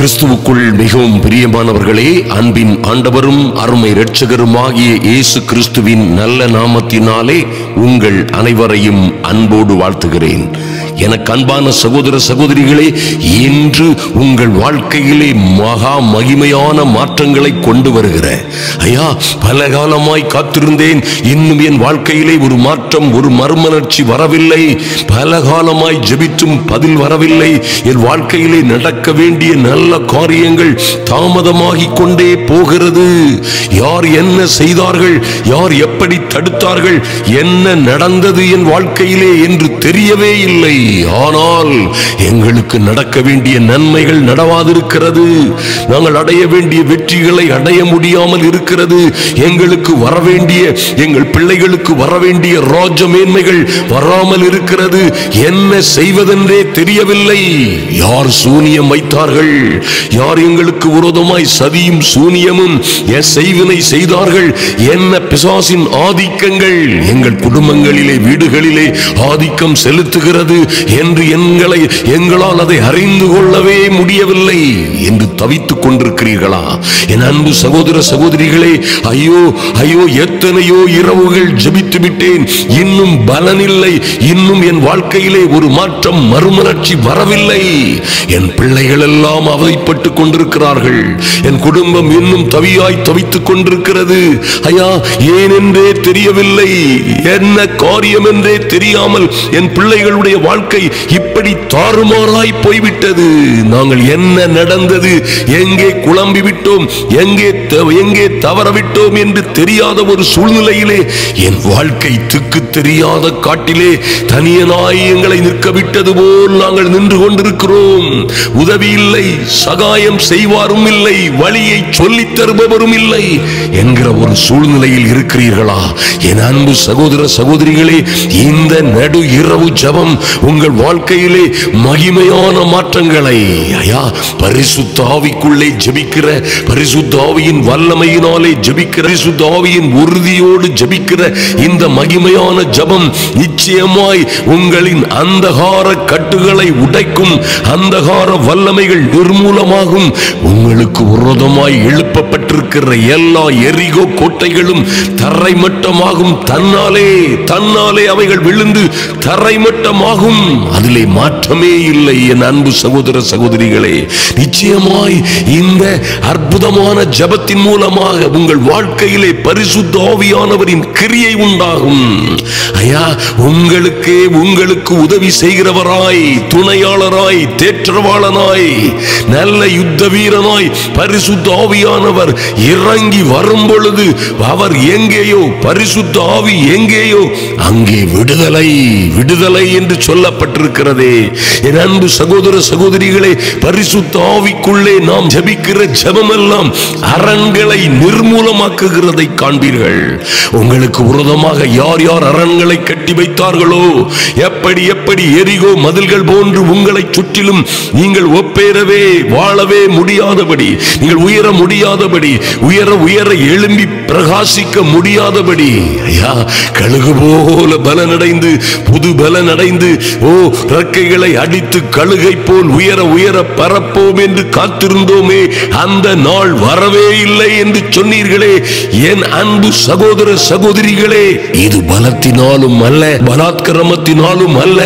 கிறிஸ்துவுக்குள் மிகவும் பிரியமானவர்களே, அன்பின் ஆண்டவரும் அருமை இரட்சகருமாகிய இயேசு கிறிஸ்துவின் நல்ல நாமத்தினாலே உங்கள் அனைவரையும் அன்போடு வாழ்த்துகிறேன். எனக்கு அன்பான சகோதர சகோதரிகளே, இன்று உங்கள் வாழ்க்கையிலே மகா மகிமையான மாற்றங்களை கொண்டு வருகிற ஐயா, பல காலமாய் காத்திருந்தேன், இன்னும் என் வாழ்க்கையிலே ஒரு மாற்றம், ஒரு மறுமலர்ச்சி வரவில்லை. பல காலமாய் ஜெபித்தும் பதில் வரவில்லை. என் வாழ்க்கையிலே நடக்க வேண்டிய நல்ல காரியங்கள் தாமதமாகிக் கொண்டே போகிறது. யார் என்ன செய்தார்கள், யார் எப்படி தடுத்தார்கள், என்ன நடந்தது என் வாழ்க்கையிலே என்று தெரியவே இல்லை. ஆனால் எங்களுக்கு நடக்க வேண்டிய நன்மைகள் நடவாதிருக்கிறது. நாங்கள் அடைய வேண்டிய வெற்றிகளை அடைய முடியாமல் இருக்கிறது. எங்களுக்கு வரவேண்டிய, எங்கள் பிள்ளைகளுக்கு வரவேண்டிய ராஜ மேன்மைகள் வராமல் இருக்கிறது. என்ன செய்வதென்றே தெரியவில்லை. யார் சூனியம் வைத்தார்கள், யார் எங்களுக்கு விரோதமாய் சதியும் சூனியமும் செய்வினை செய்தார்கள், என்ன பிசாசின் ஆதிக்கங்கள் எங்கள் குடும்பங்களிலே வீடுகளிலே ஆதிக்கம் செலுத்துகிறது என்று எங்களால் அதை அறிந்து கொள்ளவே முடியவில்லை என்று தவித்துக் கொண்டிருக்கிறீர்களா? என் அன்பு சகோதர சகோதரிகளே, ஐயோ ஐயோ, எத்தனையோ இரவுகள் ஜெபித்து விட்டேன், இன்னும் பலனில்லை. இன்னும் என் வாழ்க்கையிலே ஒரு மாற்றம், மறுமலர்ச்சி வரவில்லை. என் பிள்ளைகள் எல்லாம் அவதிப்பட்டுக் கொண்டிருக்கிறார்கள். என் குடும்பம் இன்னும் தவியாய் தவித்துக் கொண்டிருக்கிறது. ஐயா, ஏனென்றே தெரியவில்லை. என்ன காரியம் என்றே தெரியாமல் என் பிள்ளைகளுடைய வாழ்க்கை இப்படி தாறுமாறாய் போய்விட்டது. நாங்கள் என்ன நடந்தது, எங்கே குழம்பி விட்டோம், எங்கே தவறவிட்டோம் என்று தெரியாத ஒரு சூழ்நிலையிலே என் வாழ்க்கை திக்கு தெரியாத காட்டிலே தனியனாய் எங்களை நிற்க விட்டது போல் நாங்கள் நின்று கொண்டிருக்கிறோம். உதவி இல்லை, சகாயம் செய்வாரும் இல்லை, வழியை சொல்லித் தருபவரும் இல்லை என்கிற ஒரு சூழ்நிலையில் இருக்கிறீர்களா? என் அன்பு சகோதர சகோதரிகளே, இந்த நடு இரவு ஜெபம் உங்கள் வாழ்க்கையிலே மகிமையான மாற்றங்களை, ஐயா, பரிசுத்த ஆவிக்குள்ளே ஜெபிக்கிற, பரிசுத்த ஆவியின் வல்லமையினாலே ஜெபிக்கிற, பரிசுத்த ஆவியின் உறுதியோடு ஜெபிக்கிற இந்த மகிமையான ஜெபம் நிச்சயமாய் உங்களின் அந்தகார கட்டுகளை உடைக்கும். அந்தகார வல்லமைகள் நிர்மூலமாகும். உங்களுக்கு விரோதமாய் எழுப்பப்பட்டிருக்கிற எல்லா எரிகோ கோட்டைகளும் தரைமட்டமாகும். தன்னாலே அவைகள் விழுந்து தரைமட்டமாகும். அதிலே மாற்றமே இல்லை. என் அன்பு சகோதர சகோதரிகளே, நிச்சயமாய் இந்த அற்புதமான ஜெபத்தின் மூலமாக உங்கள் வாழ்க்கையிலே பரிசுத்த ஆவியானவரின் கிரியை உண்டாகும். ஐயா, உங்களுக்கு உதவி செய்கிறவராய், துணையாளராய், தேற்றவாளனாய், நல்ல யுத்த வீரனாய் பரிசுத்த ஆவியானவர் இறங்கி வரும் பொழுது அவர் எங்கேயோ, பரிசுத்த ஆவி எங்கேயோ அங்கே விடுதலை என்று சொல்லப்பட்டிருக்கிறதே. என் அன்பு சகோதர சகோதரிகளே, பரிசுத்த ஆவிக்குள்ளே நாம் ஜெபிக்கிற ஜெபமெல்லாம் அரண்களை நிர்மூலமாக்குகிறதை காண்பீர்கள். உங்களுக்கு விரோதமாக யார் யார் அரண்களை கட்டி வைத்தார்களோ, எப்படி எரிகோ மதில்கள் போன்று உங்களை சுற்றிலும் நீங்கள் ஒப்பேறவே வாழவே முடியாதபடி, நீங்கள் உயர முடியாதபடி, உயர எழும்பி பிரகாசிக்க முடியாதபடி, ஐயா, கழுகு போல பலனடைந்து, புது பலனடைந்து, இறக்கைகளை அடித்து கழுகை போல் உயர பரப்போம் என்று காத்திருந்தோமே, அந்த நாள் வரவே இல்லை என்று சொன்னீர்களே. என் அன்பு சகோதர சகோதரிகளே, இது பலத்தினாலும் அல்ல, பலாத்கரமத்தினாலும் அல்ல,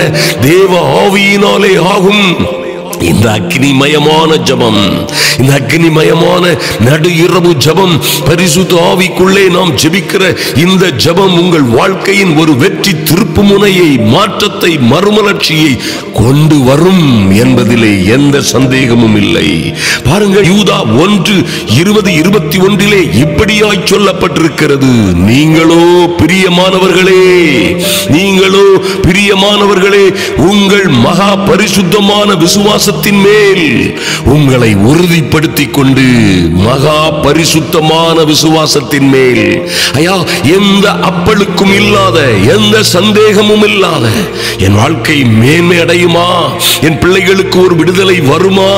தேவ ஆவியினாலே ஆகும். இந்த அக்னிமயமான ஜெபம், இந்த அக்னிமயமான நடு இரவு ஜெபம், பரிசுத்த ஆவிக்குள்ளே நாம் ஜெபிக்கிற இந்த ஜெபம் உங்கள் வாழ்க்கையின் ஒரு வெற்றி திருப்பு முனையை, மாற்றத்தை, மறுமலர்ச்சியை கொண்டு வரும் என்பதிலே எந்த சந்தேகமும் இல்லை. பாருங்கள், யூதா 1:20-21 இப்படியாய் சொல்லப்பட்டிருக்கிறது. நீங்களோ பிரியமானவர்களே, உங்கள் மகா பரிசுத்தமான விசுவாச மேல் உங்களை உறுதிப்படுத்திக் கொண்டு, மகா பரிசுத்தமான விசுவாசத்தின் மேல், ஐயா, எந்த அப்பழுக்கும் இல்லாத, எந்த சந்தேகமும் இல்லாத என் வாழ்க்கை மேன்மை அடையுமா? என் பிள்ளைகளுக்கு ஒரு விடுதலை வருமா?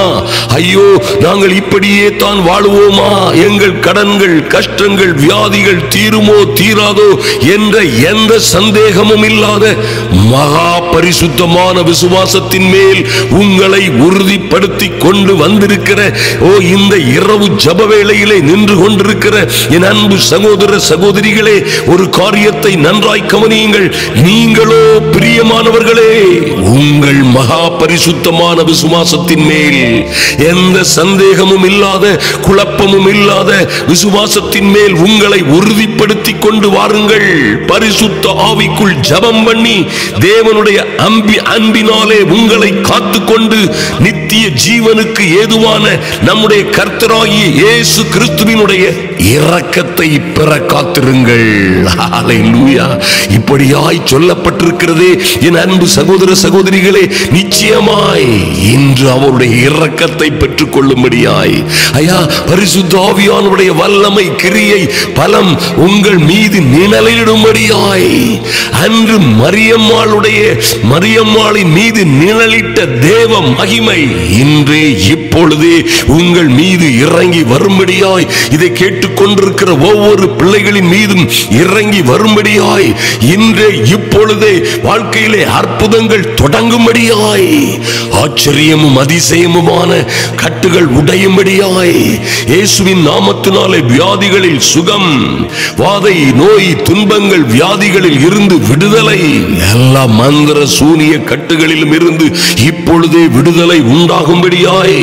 ஐயோ, நாங்கள் இப்படியே தான் வாழுவோமா? எங்கள் கடன்கள், கஷ்டங்கள், வியாதிகள் தீருமோ தீராதோ என்ற எந்த சந்தேகமும் இல்லாத மகா பரிசுத்தமான விசுவாசத்தின் மேல் உங்களை உறுதிப்படுத்தி கொண்டு வந்திருக்கிற இந்த இரவு ஜெப வேளையிலே நின்று கொண்டிருக்கிற என் அன்பு சகோதர சகோதரிகளே, ஒரு காரியத்தை நன்றாய் கவனியுங்கள். நீங்களோ பிரியமானவர்களே, உங்கள் மகா பரிசுத்தமான விசுவாசத்தின் மேல் எந்த சந்தேகமும் இல்லாத, குழப்பமும் இல்லாத விசுவாசத்தின் மேல் உங்களை உறுதிப்படுத்தி கொண்டு வாருங்கள். பரிசுத்த ஆவிக்குள் ஜெபம் பண்ணி தேவனுடைய அன்பினாலே உங்களை காத்துக்கொண்டு நித்திய ஜீவனுக்கு ஏதுவான நம்முடைய கர்த்தராகிய இயேசு கிறிஸ்துவினுடைய இரக்கத்தை பெற காத்திருங்கள். ஹல்லேலூயா. இப்படியாய் சொல்லப்பட்டிருக்கிறதே என் அன்பு சகோதர சகோதரிகளே, நிச்சயமாய் இன்று அவருடைய இரக்கத்தை பெற்றுக் கொள்ளும்படியாய் ஐயா பரிசுத்த ஆவியானவருடைய வல்லமை, கிரியை, பலம் உங்கள் மீது நிழலிடும்படியாய் அன்று மரியம்மாளின் மீது நிழலிட்ட தேவ மகிமை இன்றே இப்பொழுதே உங்கள் மீது இறங்கி வரும்படியாய், இதை கேட்டுக்கொண்டிருக்கிற ஒவ்வொரு பிள்ளைகளின் மீதும் இறங்கி வரும்படியாய், இன்றே இப்பொழுதே வாழ்க்கையிலே அற்புதங்கள் தொடங்கும்படியாய், ஆச்சரியமும் அதிசயமுமான கட்டுகள் உடையும்படியாய், இயேசுவின் நாமத்தினாலே வியாதிகளில் சுகம், வாதை, நோய், துன்பங்கள், வியாதிகளில் இருந்து விடுதலை, எல்லா மந்திர சூனிய கட்டுகளிலும் இருந்து இப்பொழுதே விடுதலை உண்டாகும்படியாய்,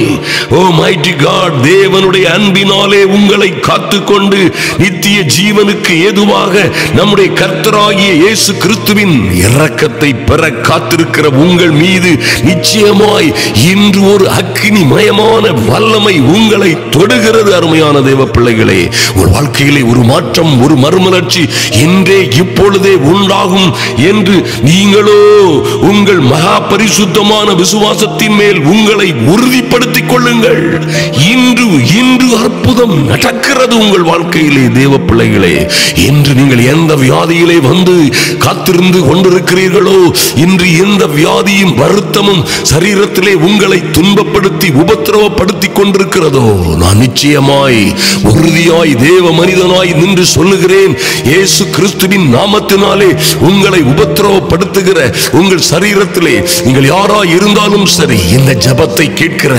ஓ மைட்டி காட், தேவனுடைய அன்பினாலே உங்களை காத்துக்கொண்டு நித்திய ஜீவனுக்கு ஏதுவாக நம்முடைய கர்த்தராகிய இயேசு கிறிஸ்துவின் இரக்கத்தை பெற காத்திருக்கிற உங்கள் மீது நிச்சயமாய் இன்று ஒரு அக்கினிமயமான வல்லமை உங்களை தொடுகிறது. அருமையான தேவ பிள்ளைகளே, ஒரு வாழ்க்கையிலே ஒரு மாற்றம், ஒரு மறுமலர்ச்சி இன்றே இப்பொழுதே உண்டாகும் என்று நீங்களோ உங்கள் மகா பரிசுத்தமான விசுவாசத்தின் மேல் உங்களை உறுதிப்படுத்திக் கொள்ளுங்கள். இன்று அற்புதம் நடக்கிறது உங்கள் வாழ்க்கையிலே தேவ பிள்ளைகளே. இன்று நீங்கள் எந்த வியாதியிலே வந்து காத்திருந்து கொண்டிருக்கிறீர்களோ, இன்று எந்த வியாதியும் வருத்தமும் சரீரத்திலே உங்களை துன்பப்படுத்தி உபத்திரவப்படுத்தி கொண்டிருக்கிறதோ, நான் நிச்சயமாய் உறுதியாய் தேவ மனிதனாய் நின்று சொல்லுகிறேன், இயேசு கிறிஸ்துவின் நாமத்தினாலே உங்களை உபத்திரவப்படுத்துகிற உங்கள் சரீரத்திலே நீங்கள் யாராய் இருந்தாலும் சரி, இந்த ஜெபத்தை கேட்கிற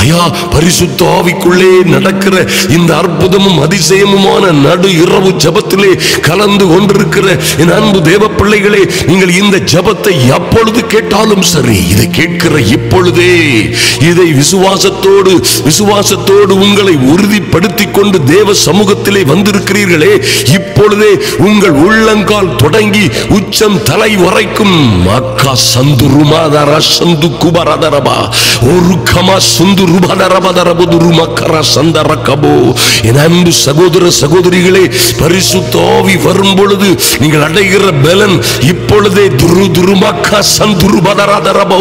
ஐயா பரிசுத்த ஆவிக்குள்ளே நடக்கிற இந்த அற்புதமும் அதிசயமுமான நடு இரவு ஜெபத்திலே கலந்து கொண்டிருக்கிற என் அன்பு தேவ பிள்ளைகளே, நீங்கள் இந்த ஜெபத்தை எப்பொழுது கேட்டாலும் சரி, இதை கேட்கிற இப்பொழுதே இதை விசுவாசத்தோடு உங்களை உறுதிப்படுத்தி கொண்டு தேவ சமூகத்திலே வந்திருக்கிறீர்களே, இப்பொழுதே உங்கள் உள்ளங்கால் தொடங்கி உச்சம் தலை வரைக்கும் மக்கா சந்துருமாதர சந்து குபரதரபா ஒரு கமா சுந்து ருபதரபதரபுரு மக்கர சந்தரகபோ. என் அன்பு சகோதர சகோதரிகளே, பரிசுத்த ஆவி வரும் பொழுது நீங்கள் அடைகிற பலன் இப்பொழுதே துருமக்கா சந்துருபதரதரபோ,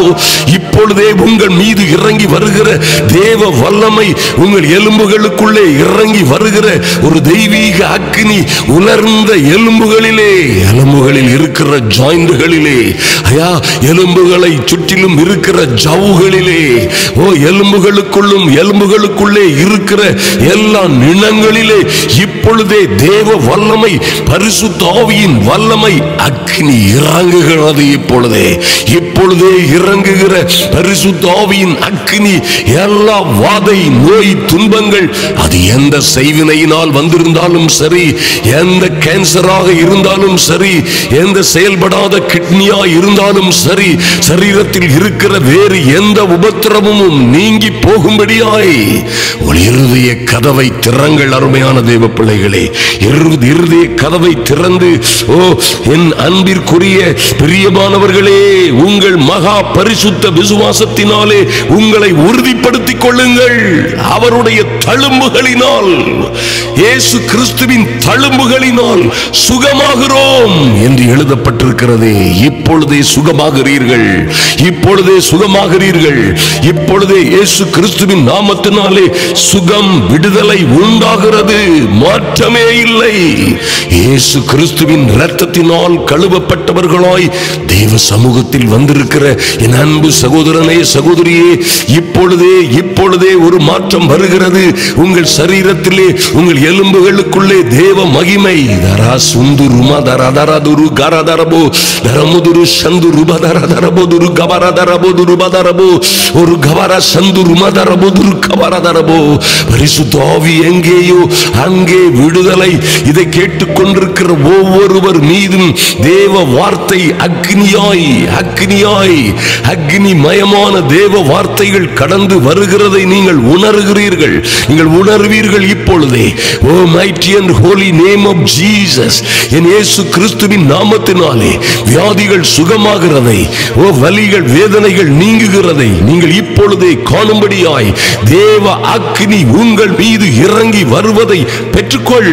இப்பொழுதே உங்கள் மீது இறங்கி வருகிற தேவ வல்லமை உங்கள் எலும்புகளுக்குள்ளே இறங்கி வருகிற ஒரு தெய்வீக அக்கினி உலர்ந்த எலும்புகளில் இருக்கிற ஜாயிண்டுகளிலே ஐயா, எலும்புகளை சுற்றிலும் இருக்கிற ஜவ்வுகளிலே, எலும்புகளுக்குள்ளே இருக்கிற எல்லா நிலங்களிலே இப்பொழுதே தேவ வல்லமை, பரிசுத்த ஆவியின் வல்லமை அக்கினி இறங்குகிறது. இப்பொழுதே இறங்குகிற பரிசுத்த ஆவியின் அக்கினி எல்லா வாதை, நோய், துன்பங்கள், அது எந்த செய்வினையினால் வந்திருந்தாலும் சரி, எந்த கேன்சராக இருந்தாலும் சரி, எந்த செயல்படாத கிட்னியா இருந்தாலும் சரி, சரீரத்தில் இருக்கிற வேறு எந்த உபத்திரமும் நீங்கி போகும்படியாய் இருதய கதவை திறங்கள். அருமையான தேவ பிள்ளைகளே, இருதய கதவை திறந்து, ஓ என் அன்பிற்குரிய பிரியமானவர்களே, உங்கள் மகா பரிசுத்த விசுவாசத்தினாலே உங்களை உறுதிப்படுத்திக் கொள்ளுங்கள். அவருடைய தழும்புகளினால், இயேசு கிறிஸ்துவின் தழும்புகளினால் சுகமாகிறோம் என்று எழுதப்பட்டிருக்கிறதே. இப்பொழுதே சுகமாகிறீர்கள், இப்பொழுதே இயேசு கிறிஸ்துவின் நாமத்தினாலே சுகம், விடுதலை விடுதலை உண்டாகிறது. மாற்றமே இல்லை. இயேசு கிறிஸ்துவின் இரத்தத்தினால் கழுவப்பட்டவர்களாய் தேவ சமூகத்தில் வந்திருக்கிற என் அன்பு சகோதரனே, சகோதரியே, இப்பொழுதே ஒரு மாற்றம் வருகிறது. உங்கள் சரீரத்திலே, உங்கள் எலும்புகளுக்குள்ளே தேவ மகிமை பரிசுத்த ஆவி எங்கேயோ அங்கே விடுதலை. இதை கேட்டுக்கொண்டிருக்கிற ஒவ்வொருவர் மீதும் தேவ வார்த்தை அக்னிமயமான தேவ வார்த்தைகள் கடந்து வருகிறதை நீங்கள் உணர்கிறீர்கள். நீங்கள் உணர்வீர்கள் இப்பொழுதே. ஓ mighty and holy name of Jesus, என் இயேசு கிறிஸ்துவின் நாமத்தினாலே வியாதிகள் சுகமாகிறதை, ஓ வலிகள் வேதனைகள் நீங்குகிறதை நீங்கள் இப்பொழுதே காணும்படியாய் தேவ அக்னி உங்கள் மீது இறங்கி வருவதை பெற்றுக்கொள்.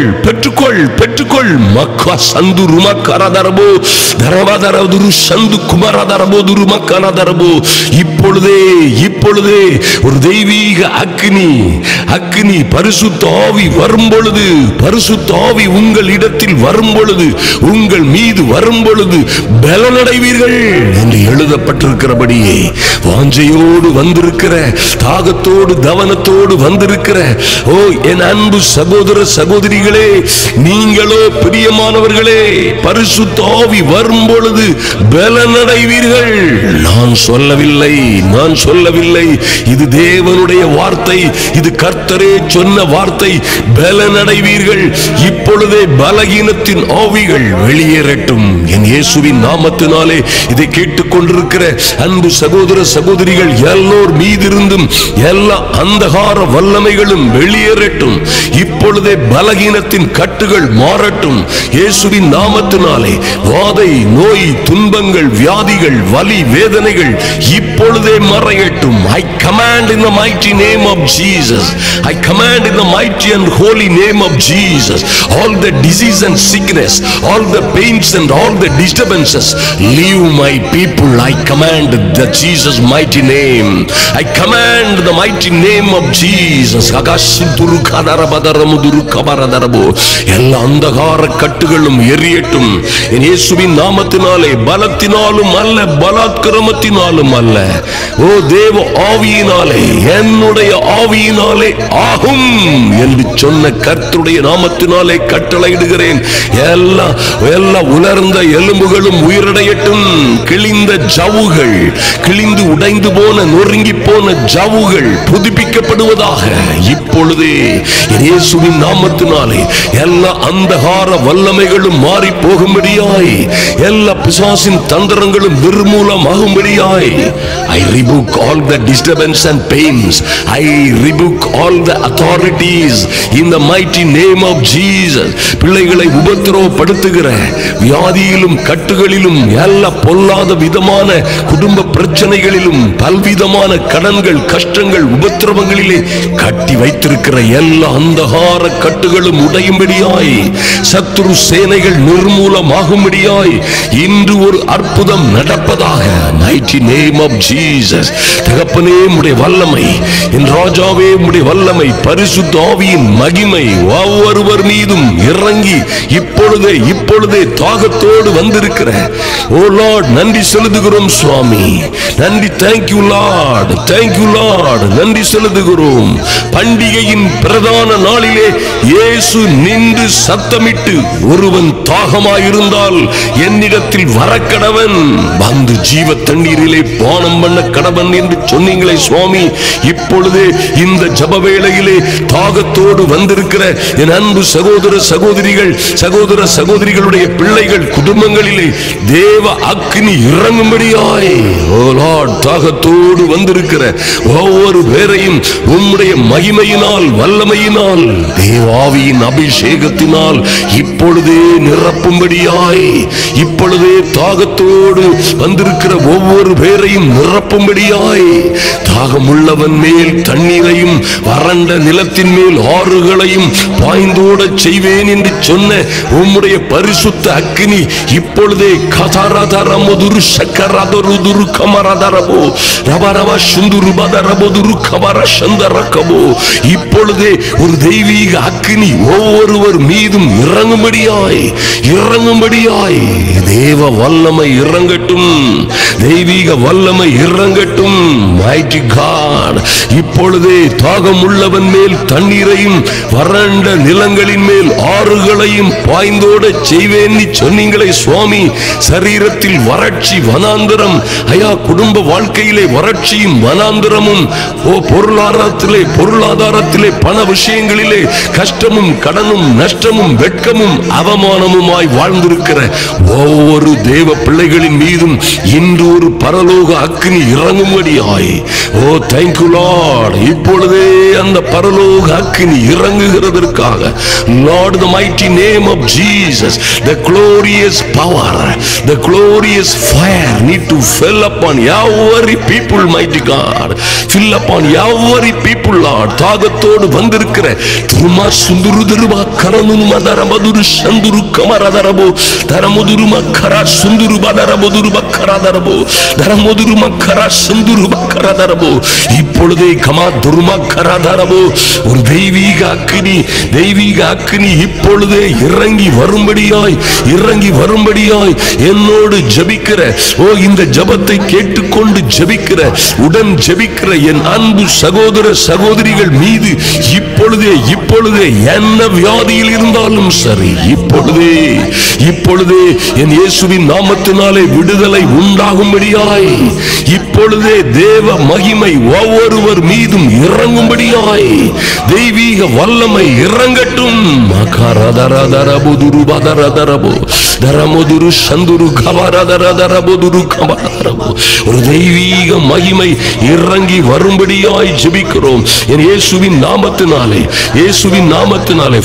மக்கா சந்து ருமக்கரதரபோ தரவதரதுரு சந்து குமரதரபோதுரு மக்கரதரபோ. இப்பொழுதே ஒரு தெய்வீக அக்னி பரிசுத்த ஆவி வரும்பொழுது, பரிசுத்த ஆவி உங்கள் இடத்தில் வரும்பொழுது, உங்கள் மீது வரும்பொழுது பலனடைவீர்கள் என்று எழுதப்பட்டிருக்கிறபடியே வாஞ்சையோடு வந்திருக்கிற, தாகத்தோடு தவனத்தோடு வந்திருக்கிற ஓ என் அன்பு சகோதர சகோதரிகளே, நீங்களோ பிரியமானவர்களே, பரிசுத்த ஆவி வரும்பொழுது பலனடைவீர்கள். நான் சொல்லவில்லை, இது தேவனுடைய வார்த்தை, இது கர்த்தரே சொன்ன வார்த்தை. பலனடைவீர்கள். இப்பொழுதே பலகீனத்தின் ஆவிகள் வெளியேறட்டும் என் இயேசுவின் நாமத்தினாலே. இதை கேட்டுக்கொண்டிருக்கிற அன்பு சகோதர சகோதரிகள் எல்லோர் மீதிருந்தும் எல்லா அந்தகார வல்லமைகளும் வெளியேறட்டும். இப்பொழுதே பலகீனத்தின் கட்டுகள் மாறட்டும் இயேசுவின் நாமத்தினாலே. வாதை, நோய், துன்பங்கள், வியாதிகள், வலி, வேதனைகள் இப்பொழுதே மறையட்டும். I command in the mighty name of Jesus. I command in the mighty and holy name of Jesus. All the disease and sickness, all the pains and all the disturbances, leave my people. I command the Jesus mighty name. I command the mighty name of Jesus. எல்லா அந்தகார கட்டுகளும் எரியட்டும் என் இயேசுவின் நாமத்தினாலே. பலத்தினாலும் அல்ல, பலாத்கிரமத்தினாலும் அல்ல, ஓ தேவ ஆவியினாலே, என்னுடைய ஆவியினாலே ஆகும் என்று சொன்ன கர்த்தருடைய நாமத்தினாலே கட்டளையிடுகிறேன். எல்லா உலர்ந்த எலும்புகளும் உயிரடையட்டும். கிழிந்த ஜவ்வுகள், கிழிந்து உடைந்து போன, நொறுங்கி போன ஜவ்வுகள் புதுப்பிக்கப்படுவதாக இப்பொழுதே இயேசுவின் நாமத்தினாலே. எல்லா அந்தகார வல்லமைகளும் மாறி போகும்படியாய், எல்லா பிசாசின் தந்திரங்களும் நிர்மூலமாகும்படியாய் I rebuke all the disturbance and pains. I rebuke all the authorities in the mighty name of Jesus. பிள்ளைகளை உபத்திரவப்படுத்துகிற வியாதியிலும் கட்டுகளிலும், எல்லா பொல்லாத விதமான குடும்ப பிரச்சனைகளிலும், பல்விதமான கடன்கள், கஷ்டங்கள், உபத்திரவங்களிலே கட்டி வைத்திருக்கிற எல்லா அந்தகார கட்டுகளும் உடையும்படியாய், சத்துரு சேனைகள் நிர்மூலமாகும்படியாய் இன்று ஒரு அற்புதம் நடப்பதாக mighty name of Jesus. தகப்பனே, உம்முடைய வல்லமை, என் ராஜாவே, உம்முடைய வல்லமை, பரிசுத்த ஆவியின் மகிமை ஒவ்வொருவர் மீதும் இறங்கி இப்பொழுதே தாகத்தோடு வந்திருக்கிற ஓ லார்ட் நன்றி செலுத்துகிறோம் சுவாமி. நன்றி. Thank you Lord, thank you Lord. நன்றி செலுத்துகிறோம். பண்டிகையின் பிரதான நாளிலே இயேசு நின்று சத்தமிட்டு, ஒருவன் தாகமாயிருந்தால் என்னிடத்தில் வரக்கடவன், வந்து ஜீவ தண்ணீரிலே பானம் பண்ண கடவன் என்று சொன்னீங்களே சுவாமி. இப்பொழுதே இந்த ஜப வேளையிலே தாகத்தோடு வந்திருக்கிற என் அன்பு சகோதர சகோதரிகள், சகோதர சகோதரிகளுடைய பிள்ளைகள் குடும்பங்களிலே தேவ அக்னி இறங்கும்படியாய் ஓ லார்ட், தாகத்தோடு வந்திருக்கிற ஒவ்வொரு பேரையும் உம்முடைய மகிமையினால், வல்லமையினால், தேவாவியின் அபிஷேகத்தினால் இப்பொழுதே நிரப்பும்படியாய், இப்பொழுதே தாகத்தோடு வந்திருக்கிற ஒவ்வொரு பேரையும் நிரப்பும்படியாய், தாகமுள்ளவன் மேல் தண்ணீரையும் வறண்ட நிலத்தின் மேல் ஆறுகளையும் பாய்ந்தோட செய்வேன் என்று சொன்ன உம்முடைய பரிசுத்த அக்கினி இப்பொழுதே கதா Maradaramodur Shakaradur Kamaradarabo Rabarava Shunduru Badarabodur Kamara Shandarakabo இப்பொழுதே ஒரு தெய்வீக அக்கினி ஒவ்வொருவர் மீதும் இறங்கும்படியாய் தேவ வல்லமை இறங்கட்டும், தெய்வீக வல்லமை இறங்கட்டும். Mighty God, இப்பொழுதே தாகம் உள்ளவன் மேல் தண்ணீரையும் வறண்ட நிலங்களின் மேல் ஆறுகளையும் பாய்ந்தோட செய்வேன் சொன்னீங்களே சுவாமி. சரீரத்தில் வறட்சி வனாந்தரம், ஐயா குடும்ப வாழ்க்கையிலே வறட்சியும் வனாந்தரமும், பொருளாதாரத்திலே பண விஷயங்களிலே கஷ்டமும் கடனும் நஷ்டமும் வெட்கமும் அவமானமுமாய் வாழ்ந்திருக்கிற ஒவ்வொரு தேவ பிள்ளைகளின் மீதும் இன்று ஒரு பரலோக அக்கினி இறங்கும்படியாய். ஓ thank you Lord, இப்பொழுதே அந்த பரலோக அக்கினி இறங்குகிறதற்காக Lord, the mighty name of Jesus, the glorious power, the glorious fire need to fill upon every people, mighty God, fill upon every people Lord. தாகத்தோடு வந்திருக்கிற துருமா சுந்துரு திருமா கரனும் மதரமதுரு சந்துரு கமரதரபோ தரமுதுரு மக்கரா சுந்துரு பதரமுதுரு மக்கரதரபோ தரமுதுரு மக்கரா சுந்துரு மக்கரதரபோ இப்பொழுதே கமா துருமா கரதரபோ ஒரு தெய்வீக அக்கினி இப்பொழுதே இறங்கி வரும்படியாய் என்னோடு ஜெபிக்கிற, ஓ இந்த ஜெபத்தை கேட்டுக்கொண்டு ஜெபிக்கிற, உடன் ஜெபிக்கிற என் அன்பு சகோதர சகோதரிகள் மீது இப்பொழுதே என்ன வியாதியில் இருந்தாலும் சரி, இப்பொழுதே என் இயேசுவின் நாமத்தினாலே விடுதலை உண்டாகும்படியாய், இப்பொழுதே தேவ மகிமை ஒவ்வொருவர் மீதும் இறங்கும்படியாய் தெய்வீக வல்லமை இறங்கட்டும். ஒரு தெய்வீக மகிமை இறங்கி வரும்படியாய் ஜெபிக்கிறோம் என் இயேசுவின் நாமத்தினாலே.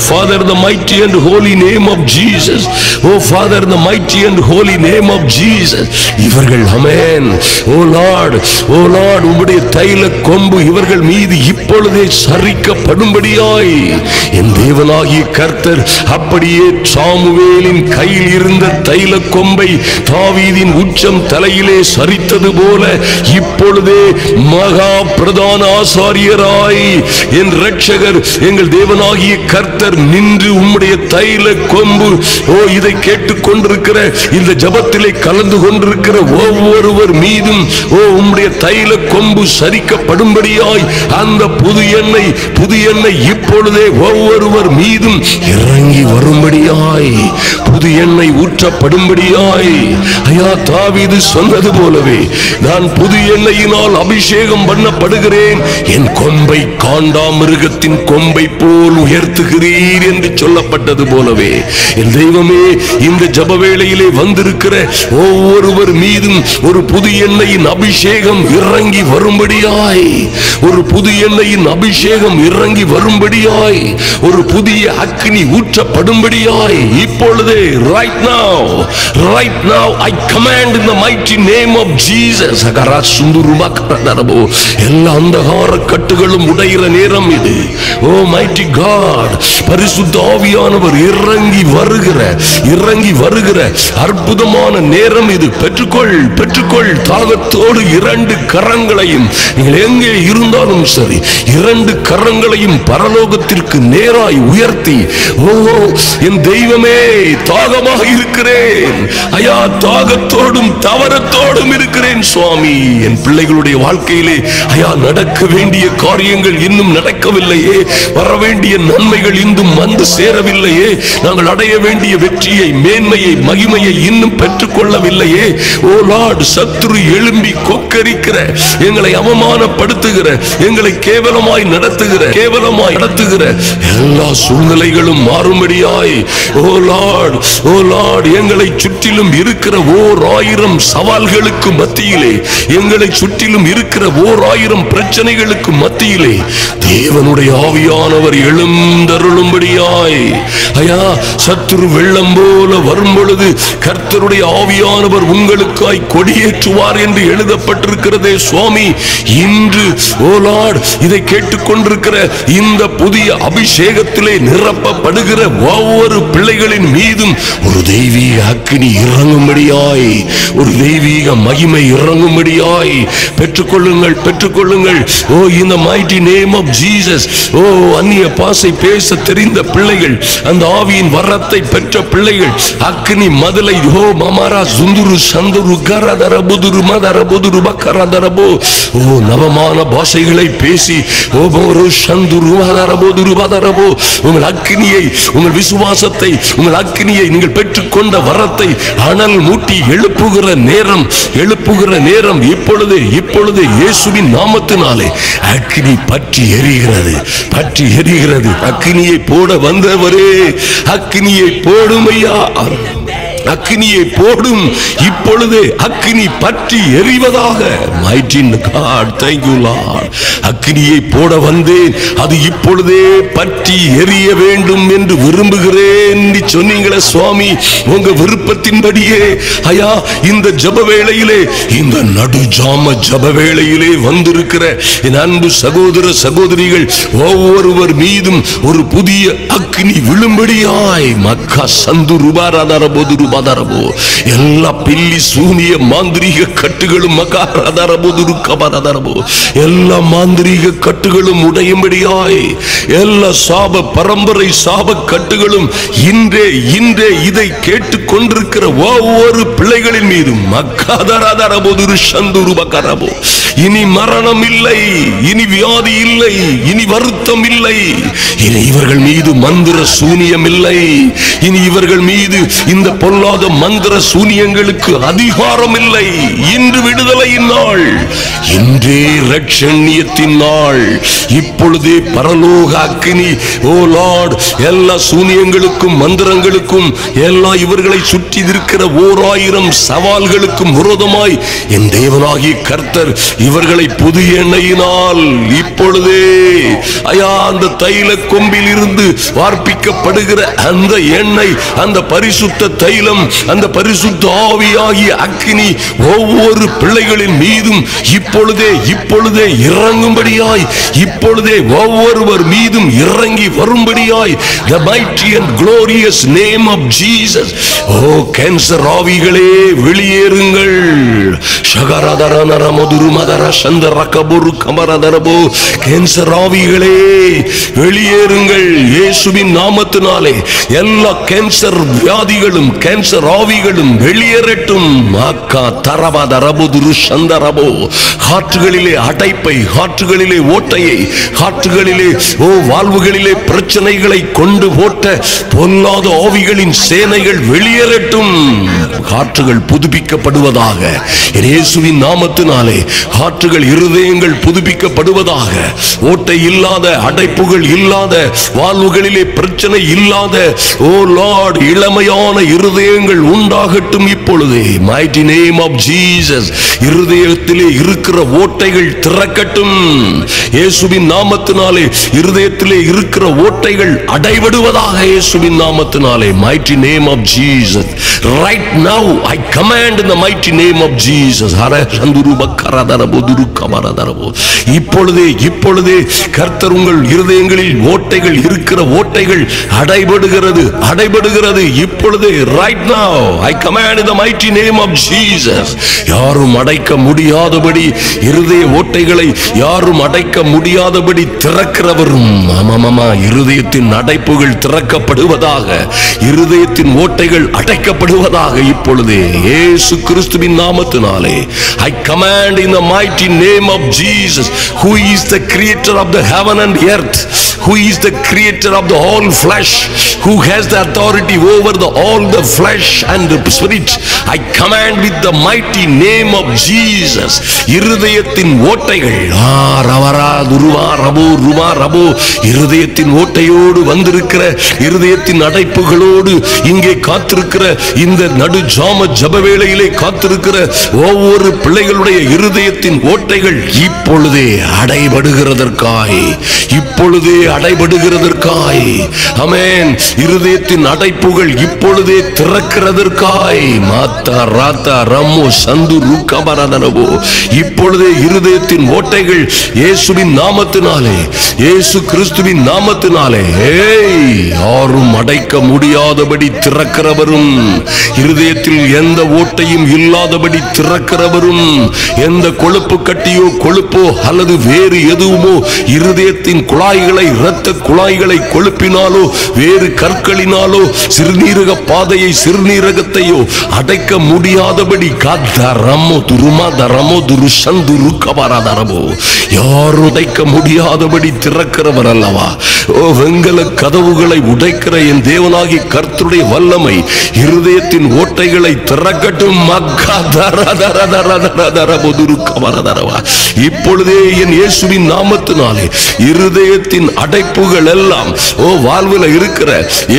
Father, the mighty and holy name of Jesus. Oh Father, the mighty and holy name of Jesus. இவர்கள் ஆமென். Oh Lord, உம்முடைய தைல கொம்பு இவர்கள் மீது இப்பொழுதே சரிக்கப்படும்படியாய் என் தேவனாகிய கர்த்தர் அப்படியே சாமுவேலின் கையில் இருந்த தைல கொம்பை தாவீதின் உச்சம் தலையிலே சரித்தது போல இப்பொழுதே மகா பிரதான ஆசாரியராய் என் இரட்சகர் எங்கள் தேவனாகிய கர்த்தர் நின்று உம்முடைய தைல கொம்பு, ஓ இதை கேட்டுக் கொண்டிருக்கிற இந்த ஜபத்திலே கலந்து கொண்டிருக்கிற ஒவ்வொருவர் மீதும் ஓ உம்முடைய தைல கொம்பு சரிக்கப்படும்படியாய் அந்த புது எண்ணெய் இப்பொழுதே ஒவ்வொருவர் மீதும் இறங்கி வரும்படியாய், புது எண்ணெய் ஊற்றப்படும்படியாய். ஐயா தாவீது சொன்னது போலவே நான் புது எண்ணெயினால் அபிஷேகம் பண்ணப்படுகிறேன், என் கொம்பை காண்டாமிருகத்தின் கொம்பை போல் உயர்த்துகிறீர் என்று சொல்லப்பட்டது போலவே என் தெய்வமே இந்த ஜப வேளையிலே வந்திருக்கிற ஒவ்வொருவர் மீதும் ஒரு புது எண்ணெயின் அபிஷேகம் இறங்கி வரும்படியாய், ஒரு புது எண்ணெயின் அபிஷேகம் இறங்கி வரும்படியாய், ஒரு புதிய அக்கினி ஊற்றப்படும்படியாய் இப்பொழுதே right now I command in the mighty name of Jesus. எல்லா அந்தகார கட்டுகளும் உடைகிற நேரம் இது. Oh mighty God, பரிசுத்த ஆவியானவர் இறங்கி வருகிற அற்புதமான நேரம் இது. பெற்றுக்கொள் தாகத்தோடு இரண்டு கரங்களையும், நீங்கள் எங்கே இருந்தாலும் சரி, இரண்டு கரங்களையும் பரலோகத்திற்கு நேராய் உயர்த்தி, ஓ என் தெய்வமே தாகமாக இருக்கிறேன் ஐயா, தாகத்தோடும் தவறத்தோடும் இருக்கிறேன் சுவாமி. என் பிள்ளைகளுடைய வாழ்க்கையிலே ஐயா நடக்க வேண்டிய காரியங்கள் இன்னும் நடக்கவில்லையே, வர வேண்டிய நன்மைகள் இன்னும் வந்து சேரவில்லையே, நாங்கள் அடைய வேண்டிய வெற்றியை மேன்மையை மகிமையை இன்னும் பெற்றுக்கொள்ளவில்லையே. ஓ லார்ட், சத்துரு எழும்பி கொக்கரிக்கிற, எங்களை அவமானப்படுத்துகிற, எங்களை கேவலமாய் நடத்துகிற எல்லா சூழ்நிலைகளும் மாறும்படியாய் ஓ லார்ட் எங்களை சுற்றிலும் இருக்கிற ஓர் ஆயிரம் சவால்களுக்கு மத்தியிலே, எங்களை சுற்றிலும் இருக்கிற ஓர் ஆயிரம் பிரச்சனைகளுக்கு மத்தியிலே தேவனுடைய ஆவியானவர் எழுந்தருளும்படியாய் ஐயா, சத்துரு வெள்ளம் போல வரும் பொழுது கர்த்தருடைய ஆவியானவர் உங்களுக்காய் கொடியேற்றுவார் என்று எழுதப்பட்டிருக்கிறதே சுவாமி. இன்று ஓ லார்ட் இதை கேட்டுக்கொண்டிருக்கிற இந்த புதிய அபிஷேகத்திலே நிரப்பப்படுகிற ஒவ்வொரு பிள்ளைகளின் மீதும் ஒரு தெய்வீக அக்கினி இறங்கும்படியாய், ஒரு தெய்வீக மகிமை இறங்கும்படியாய் பெற்றுக்கொள்ளுங்கள், பெற்றுக்கொள்ளுங்கள். ஓ, இந்த mighty name of Jesus. ஓ, அந்நிய பாசை பேச தெரிந்த பிள்ளைகள், அந்த ஆவியின் வரத்தை பெற்ற பிள்ளைகள், அக்கினி மதலை ஓ மமாரா சுந்துரு சந்துரு கரதர புதுரு மதர புதுரு பக்கரதரபோ, ஓ நவமான பாஷைகளை பேசி ஓ மோரு சந்துரு மதர புதுரு மதரபோ, உங்கள் அக்கினியை, உங்கள் விசுவாசத்தை, உங்கள் அக்கினியை, நீங்கள் பெற்றுக்கொண்ட வரத்தை அனல் மூட்டி எழுப்புகிற நேரம், எழுப்புகிற நேரம் இப்பொழுது, இப்பொழுது இயேசுவின் நாமத்தினாலே அக்கினி பற்றி எரிகிறது, பற்றி எரிகிறது. அக்கினியை போட வந்தவரே, அக்கினியை போடும் ஐயா, அக்கினியை போடும். இப்பொழுது அக்கினி பற்றி எரிவதாக. mighty God, thank you Lord. அக்கினியை போட வந்தேன், அது இப்பொழுதே பற்றி எரிய வேண்டும் என்று விரும்புகிறேன் சொன்னீங்களே சுவாமி. உங்க விருப்பத்தின்படியே ஐயா இந்த ஜப வேளையிலே, இந்த நடுஜாம ஜப வேளையிலே வந்திருக்கிற என் அன்பு சகோதர சகோதரிகள் ஒவ்வொருவர் மீதும் ஒரு புதிய அக்கினி விழும்படியாய் மக்கா சந்து ரூபாராதரபோது எல்லா பில்லி சூனிய மாந்திரீக கட்டுகளும் எல்லா மாந்திரீக கட்டுகளும் உடையும்படியாய், எல்லா சாப பரம்பரை சாப கட்டுகளும் இன்றே இன்றே இதை கேட்டுக் கொண்டிருக்கிற ஒவ்வொரு பிள்ளைகளின் மீதும் இனி மரணம் இல்லை, இனி வியாதி இல்லை, இனி வருத்தம் இல்லை, இனி இவர்கள் மீது மந்திர சூனியம் இல்லை, இனி இவர்கள் மீது இந்த பொல்லாத மந்திர சூனியங்களுக்கு அதிகாரம் இல்லை. இன்று விடுதலையின் நாள், இன்றே இரட்சணியத்தின் நாள். இப்பொழுதே பரலோக அக்கினி ஓ லார்ட் எல்லா சூனியங்களுக்கும் மந்திரங்களுக்கும், எல்லா இவர்களை சுற்றி இருக்கிற 1000 சவால்களுக்கும் விரோதமாய் என் தேவனாகிய கர்த்தர் இவர்களை புது எண்ணெயினால் இப்பொழுதே ஐயா அந்த தைல கொம்பில் இருந்து வார்ப்பிக்கப்படுகிற அந்த எண்ணெய், அந்த பரிசுத்த தைலம், அந்த பரிசுத்த ஆவியாகிய அக்கினி ஒவ்வொரு பிள்ளைகளின் மீதும் இப்பொழுதே இப்பொழுதே இறங்கும்படியாய், இப்பொழுதே ஒவ்வொருவர் மீதும் இறங்கி வரும்படியாய், the mighty and glorious name of Jesus. ஓ கேன்சர் ஆவிகளே வெளியேறுங்கள். ஷகரதரனர மதுரு மதர சந்தரகபுரு கமரதரபோ, கேன்சர் ஆவிகளே வெளியேறுங்கள் இயேசுவின் நாமத்தினாலே. எல்லா கேன்சர் வியாதிகளும் கேன்சர் ஆவிகளும் வெளியேறட்டும். மாக்கா தரபதரபுரு சந்தரபோ, காற்றுகளிலே அடைப்பை, காற்றுகளிலே ஓட்டையை, காற்றுகளிலே ஓ வாழ்வுகளிலே பிரச்சனைகளை கொண்டு போட்ட பொல்லாத ஆவிகளின் சேனைகள் வெளியேறட்டும். காற்றுகள் புதுப்பிக்கப்படுவதாக இயேசுவின் நாமத்தினாலே. காற்றுகள், இருதயங்கள் புதுப்பிக்கப்படுவதாக. ஓட்டை இல்லாத, அடைப்புகள் இல்லாத, வாழ்வுகளிலே பிரச்சனை இல்லாத ஓ லார்ட் இளமையான இருதயங்கள் உண்டாகட்டும் இப்பொழுதே. mighty name of Jesus. இருதயத்திலே இருக்கிற ஓட்டைகள் திறக்கட்டும் இயேசுவின் நாமத்தினாலே. இருதயத்திலே இருக்கிற ஓட்டைகள் அடைபடுவதாக இயேசுவின் நாமத்தினாலே. mighty name of Jesus. right now I command in the mighty name of Jesus. இப்பொழுதே இப்பொழுதே கர்த்தர் உங்கள் இருதயங்களில் ஓட்டைகள் இருக்கிற ஓட்டைகள் அடைபடுகிறது, அடைபடுகிறது இப்பொழுதே. right now I command in the mighty name of Jesus. யாரும் அடைக்க முடியாதபடி இருதய ஓட்டைகளை யாரும் அடைக்க முடியாதபடி திறக்கிறவரும் ஆமாமா இருதயத்தின் அடைப்புகள் திறக்கப்படுவதாக, இருதயத்தின் ஓட்டைகள் அடைக்கப்படுவதாக இப்பொழுதே இயேசு கிறிஸ்துவின் நாமத்தினாலே. I command in the mighty name of Jesus, who is the creator of the heaven and earth, who is the creator of the all flesh, who has the authority over the all the flesh and the spirit. I command with the mighty name of Jesus. இருதயத்தின் ஓட்டைகள் இருதயத்தின் ஓட்டையோடு வந்திருக்கிற, இருதயத்தின் அடைப்புகளோடு இங்கே காத்திருக்கிற, இந்த நடு ஜாம ஜப வேளையிலே காத்திருக்கிற ஒவ்வொரு பிள்ளைகளுடைய இருதயத்தின் ஓட்டைகள் இப்பொழுதே அடைபடுகிறதற்காய், இப்பொழுதே அடைபடுகிறதற்காய், ஆமென், இருதயத்தின் அடைப்புகள் இப்பொழுதே திறக்கிறதற்காய், மாத்தா ராத்தா ரம்மோ சந்து ருக்கபரதனவோ, இப்பொழுதே இருதயத்தின் ஓட்டைகள் இயேசுவின் நாமத்தினாலே, இயேசு கிறிஸ்துவின் நாமத்தினாலே யாரும் அடைக்க முடியாதபடி திறக்கிறவரும், இருதயத்தில் எந்த ஓட்டையும் இல்லாதபடி திறக்கிறவரும், எந்த கொழுப்பு கட்டியோ கொழுப்போ அல்லது வேறு எதுவுமோ இருதயத்தின் குழாய்களை, இரத்த குழாய்களை கொழுப்பினாலோ வேறு கற்களினாலோ சிறுநீரக பாதையை, சிறுநீரகத்தையோ அடைக்க முடியாதபடி காத்தரமோ துருமா தரமோ துருஷந்துரு கபரதரமோ யாரும் அடைக்க முடியாதபடி திறக்கிறவர் அல்லவா. ஓ, வெங்கல கதவுகளை உடைக்கிற என் தேவனாகி கர்த்தருடைய வல்லமை இருதயத்தின் ஓட்டைகளை திறக்கட்டும். இப்பொழுதே என் இயேசுவின் நாமத்தினாலே இருதயத்தின் அடைப்புகள் எல்லாம், ஓ, வாழ்வில் இருக்கிற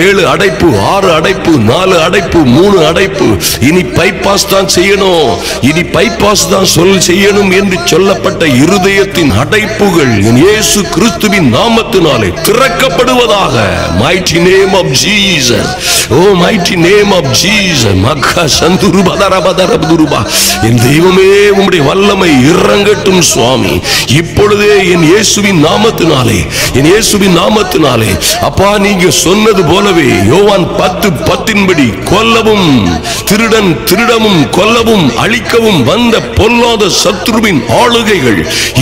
7 அடைப்பு, 6 அடைப்பு, 4 அடைப்பு, 3 அடைப்பு, இனி பைபாஸ் தான் செய்யணும், இனி பைபாஸ் தான் செய்யணும் என்று சொல்லப்பட்ட இருதயத்தின் அடைப்புகள் என் இயேசு கிறிஸ்துவின் நாமத்தினாலே திறக்கப்படுவதாக. mighty name of Jesus, oh mighty name of Jesus. மக்கா சந்துரு பதர பதர பதுருபா, என் தெய்வமே உம்முடைய வல்லமை இறங்கட்டும் சுவாமி. இப்பொழுதே என் இயேசுவின் நாமத்தினாலே, என் இயேசுவின் நாமத்தினாலே அப்பா, நீங்க சொன்னது போலவே யோவான் 10:10 கொல்லவும் திருடன் திருடவும் கொல்லவும் அழிக்கவும் வந்த பொல்லாத சத்துருவின் ஆளுகைகள்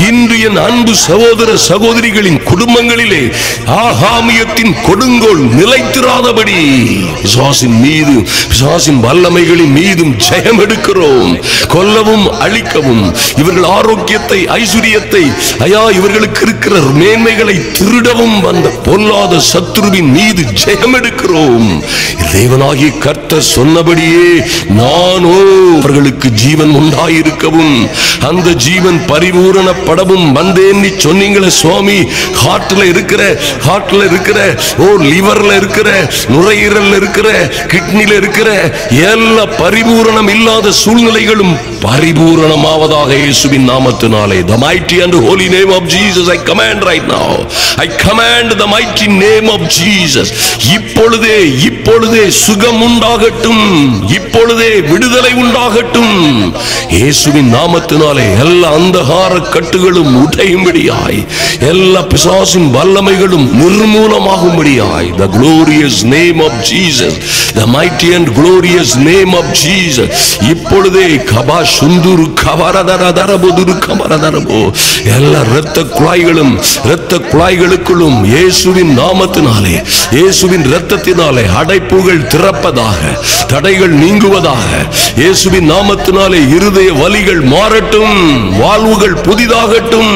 இன்று என் அன்பு சகோதர சகோதரிகளின் குடும்பங்களிலே ஆகாமியத்தின் கொடுங்கோல் நிலைத்திராதபடி பிசாசின் மீது, பிசாசின் வல்லமைகளின் மீதும் ஜெயம் எடுக்கிறோம். கொல்லவும் அழிக்கவும், இவர்கள் ஆரோக்கியத்தை, ஐஸ்வரியத்தை, ஐயா, இவர்களுக்கு இருக்கிற மேன்மைகளை திருடவும் வந்த பொல்லாத சத்துருவின் மீது ஜெயம் எடுக்கிறோம். தேவனாகிய கர்த்தர் சொன்னபடியே நானோ அவர்களுக்கு ஜீவன் உண்டாயிருக்கவும் அந்த ஜீவன் பரிபூரணப்படவும் வந்தேன் சொன்னீங்களே சுவாமி. ஹார்ட்ல இருக்கிற ஓ, லிவர்ல இருக்கிற, நுரையீரல்ல இருக்கிற, கிட்னில இருக்கிற எல்லா பரிபூரணம் இல்லாத சூழ்நிலைகளும் பரிபூரணமாவதாக இயேசுவின் நாமத்தினாலே. The mighty and holy name of Jesus I command right now. I command the mighty name of Jesus. இப்பொழுதே இப்பொழுதே சுகம் உண்டாகட்டும், இப்பொழுதே விடுதலை உண்டாகட்டும். இயேசுவின் நாமத்தினாலே எல்லா அந்தகார கட்டுகளும் உடையும்படியாய், எல்லா பிசாசின் வல்லமைகளும் நிர்மூலமாகும்படியாய். The glorious name of Jesus, the mighty and glorious name of Jesus. இப்பொழுதே கபா சுந்துரு கவரதரதரபுதுரு கவரதரபோ, எல்லா இரத்த குழாய்களும், இரத்த குழாய்களுக்குள்ளும் இயேசுவின் நாமத்தினாலே, இயேசுவின் இரத்தத்தினாலே அடைப்புகள் திறப்பதாக, தடைகள் நீங்குவதாக. இயேசுவின் நாமத்தினாலே இருதய வலிகள் மாறட்டும், வாழ்வுகள் புதிதாகட்டும்.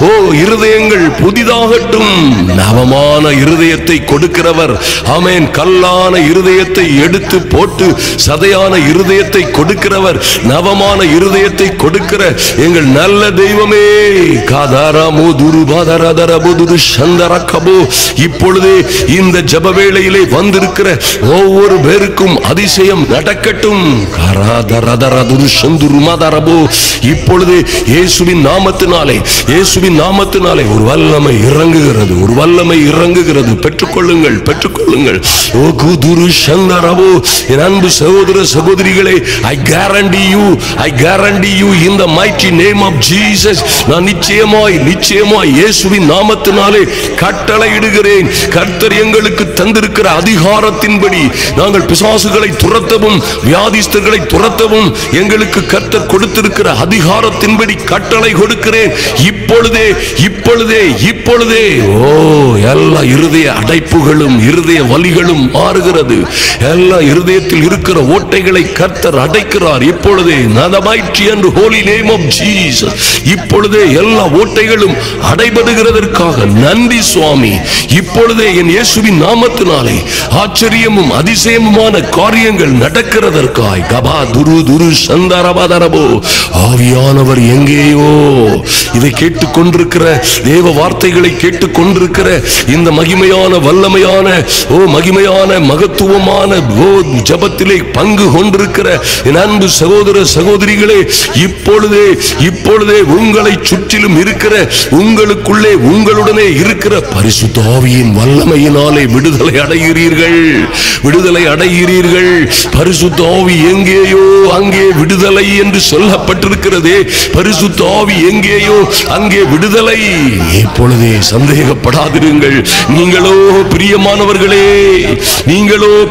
ஓ, இருதயங்கள் புதிதாகட்டும். நவமான இருதயத்தை கொடுக்கிறவர், ஆமென். கல்லான இருதயத்தை எடுத்து போட்டு சதையான இருதயத்தை கொடுக்கிறவர், நவமான இருதயத்தை கொடுக்கிற எங்கள் நல்ல தெய்வமே. காதாராமோ துருபாதரதரபுதுரு சந்தரக்கபோ, இப்பொழுதே இந்த ஜெப வேளையிலே வந்திருக்கிற ஒவ்வொரு பேருக்கும் அதிசயம் நடக்கட்டும். காராதரதரதுரு சந்துருமாதரபோ, இப்பொழுதே இயேசுவின் நாமத்தினாலே, இயேசுவின் நாமத்தினாலே ஒரு வல்லமை இறங்குகிறது, ஒரு வல்லமை இறங்குகிறது. பெற்றுக்கொள்ளுங்கள், பெற்றுக்கொள்ளுங்கள். ஓ குதுரு சந்தரபோ, என் அன்பு சகோதர சகோதரிகளே, I guarantee you, I guarantee you in the mighty name of Jesus, நான் நிச்சயமாய் நிச்சயமாய் இயேசுவின் நாமத்தினாலே கட்டளையிடுகிறேன். கர்த்தர் எங்களுக்கு தந்திருக்கிற அதிகாரத்தின்படி நாங்கள் பிசாசுகளை துரத்தவும், வியாதிஸ்தர்களை துரத்தவும் எங்களுக்கு கர்த்தர் கொடுத்திருக்கிற அதிகாரத்தின்படி கட்டளை கொடுக்கிறேன். இப்பொழுதே இப்பொழுதே இப்பொழுதே ஓ, எல்லா இருதய அடைப்புகளும், இருதய வலிகளும் மாறுகிறது. எல்லா இருதயத்தில் இருக்கிற ஓட்டைகளை கர்த்தர் அடைக்கிறார். இப்பொழுதே the mighty and holy name of Jesus, இப்பொழுதே எல்லா ஓட்டைகளும் அடைபடுகிறதற்காக நன்றி சுவாமி. இப்பொழுதே என் இயேசுவின் நாமத்தினாலே ஆச்சரியமும் அதிசயமுமான காரியங்கள் நடக்கிறதற்காய் கபா துரு துரு சந்தரபதரபோ, ஆவியானவர் எங்கேயோ இதை கேட்டுக்கொண்டு கொண்டிருக்கிற தேவ வார்த்தைகளை கேட்டுக் கொண்டிருக்கிற இந்த மகிமையான வல்லமையான மகிமையான மகத்துவமான ஜபத்திலே பங்கு கொண்டிருக்கிற என் அன்பு சகோதர சகோதரிகளே, இப்பொழுதே உங்களை சுற்றிலும் இருக்கிற உங்களுக்குள்ளே உங்களுடனே இருக்கிற பரிசுத்த ஆவியின் வல்லமையினாலே விடுதலை அடைகிறீர்கள். பரிசுத்த ஆவி எங்கேயோ அங்கே விடுதலை என்று சொல்லப்பட்டிருக்கிறதே. பரிசுத்த ஆவி எங்கேயோ அங்கே விடுதலை. இப்பொழுதே சந்தேகப்படாதிருங்கள். நீங்களோ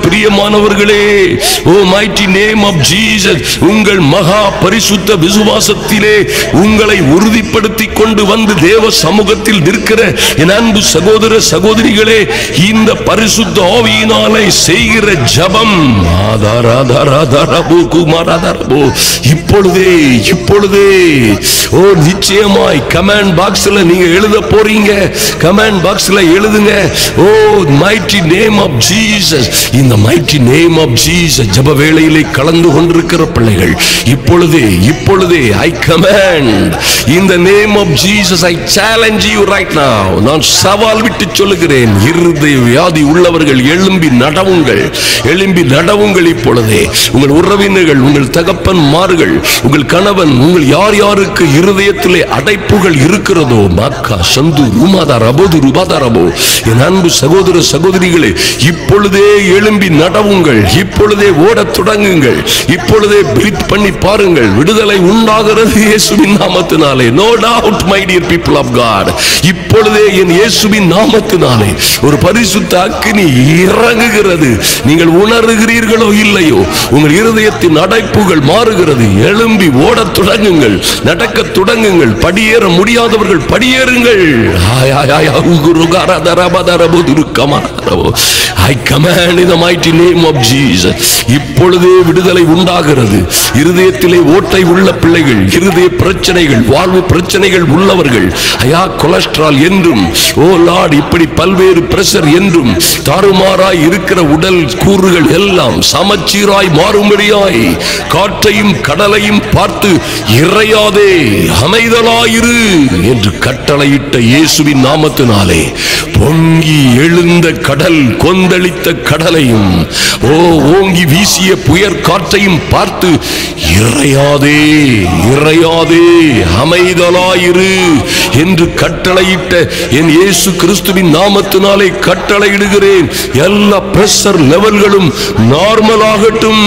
பிரியமானவர்களே, oh mighty name of Jesus, உங்கள் மகா பரிசுத்த விசுவாசத்திலே உங்களை உறுதிப்படுத்தி கொண்டு வந்து தேவ சமூகத்தில் நிற்கிற என் அன்பு சகோதர சகோதரிகளே, இந்த பரிசுத்த ஆவியினாலே செய்கிற ஜபம் இப்பொழுதே நிச்சயமாய் கமெண்ட் பாக்ஸ்ல நீங்க எழுத போறீங்க. கமெண்ட் பாக்ஸ்ல எழுதுங்க, O mighty name of Jesus. இந்த மைட்டி நேம் ஆஃப் ஜீசஸ் ஜப வேளையிலே கலந்து கொண்டிருக்கிற பிள்ளைகள், இப்பொழுதே I comment in the name of Jesus, I challenge you right now. நான் சவால் விட்டு சொல்லுகிறேன், இருதய வியாதி உள்ளவர்கள் எழும்பி நடவுங்கள். இப்பொழுதே உங்கள் உறவினர்கள், உங்கள் தகப்பன்மார்கள், உங்கள் கணவன், உங்கள் யார் யாருக்கு இருதயத்திலே அடைப்புகள் இருக்கிறதோ, மக்கா சந்து ரூமாதாரபோது ரூபாதாரபோ, என் அன்பு சகோதர சகோதரிகளே, இப்பொழுதே எழும்பி நடவுங்கள். இப்பொழுதே ஓடத் தொடங்குங்கள். இப்பொழுதே பிரீத் பண்ணி பாருங்கள். விடுதலை உண்டாகிறது இயேசுவின் நாமத்தினாலே. No doubt my dear people of God. இப்பொழுதே என் இயேசுவின் நாமத்தினாலே ஒரு பரிசுத்த அக்கினி இறங்குகிறது. நீங்கள் உணர்கிறீர்களோ இல்லையோ, உங்கள் இருதயத்தின் அடைப்புகள் மாறுகிறது. எழும்பி ஓடத் தொடங்குங்கள், நடக்கத் தொடங்குங்கள். படியேற முடியாதவர்கள் படியேறுங்கள். I command in the mighty name of Jesus. இப்பொழுதே விடுதலை உண்டாகிறது. இருதயத்திலே ஓட்டை உள்ள பிள்ளைகள், இருதய பிரச்சனைகள், வாழ்வு பிரச்சனைகள் உள்ளவர்கள், கொலஸ்ட்ரால் என்றும், ஓ லார்ட், இப்படி பல்வேறு பிரஷர் என்றும் தாறுமாறாய் இருக்கிற உடல் கூறுகள் எல்லாம் சமச்சீராய் மாறும்படியாய் காற்றையும் கடலையும் பார்த்து இறையாதே, அமைதலாயிரு என்று கட்டளையிட்ட இயேசுவின் நாமத்தினாலே பொங்கி எழுந்த கடல், கொந்தளித்த கடலையும், ஓங்கி வீசிய புயற் காற்றையும் பார்த்து இறையாதே அமைதலாயிரு என்று கட்டளையிட்ட என் இயேசு கிறிஸ்துவின் நாமத்தினாலே கட்டளையிடுகிறேன். எல்லா பிரஷர் லெவல்களும் நார்மல் ஆகட்டும்.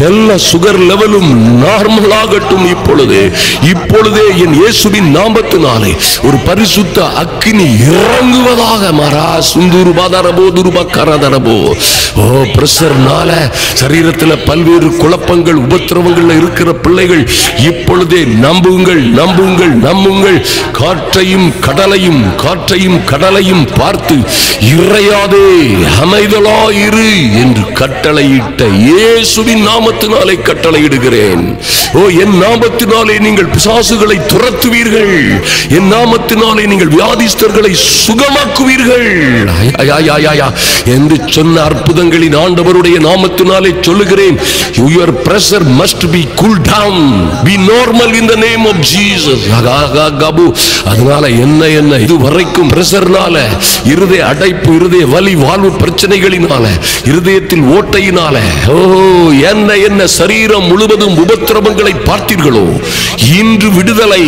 எல்லா சுகர் லெவலும் நார்மல் ஆகட்டும். இப்பொழுதே என் இயேசுவின் நாமத்தினாலே ஒரு பரிசுத்த அக்கினி இறங்குவதாக. மரா சுந்தூர் பாதரபோ துருபக்கரதரபோ. பிரஷர்னால சரீரத்தில் பல்வேறு குழப்பங்கள், உபத்திரவங்கள் இருக்கிற பிள்ளைகள் இப்பொழுதே நம்புங்கள். காற்றையும் கடலையும் பார்த்து இறையாதே, அமைதலாயிரு என்று கட்டளையிட்ட இயேசுவின் நாமத்தினாலே கட்டளையிடுகிறேன். என் நாமத்தினாலே நீங்கள் பிசாசுகளை துரத்துவீர்கள். என் நாமத்தினாலே நீங்கள் வியாதிஸ்தர்களை சுகமாக்குவீர்கள் என்று சொன்ன அற்புதங்களின் ஆண்டவருடைய நாமத்தினாலே சொல்லுகிறேன். Your pressure must be cooled down, be normal in the name of Jesus. அதனால என்ன இதுவரைக்கும் பிரஷர்னால, இருதய அடைப்பு, இருதய வலி, வாழ்வு பிரச்சனைகளினால, இருதயத்தில் ஓட்டையினால என்ன சரீரம் முழுவதும் உபத்திரவங்களை பார்த்தீர்களோ, இன்று விடுதலை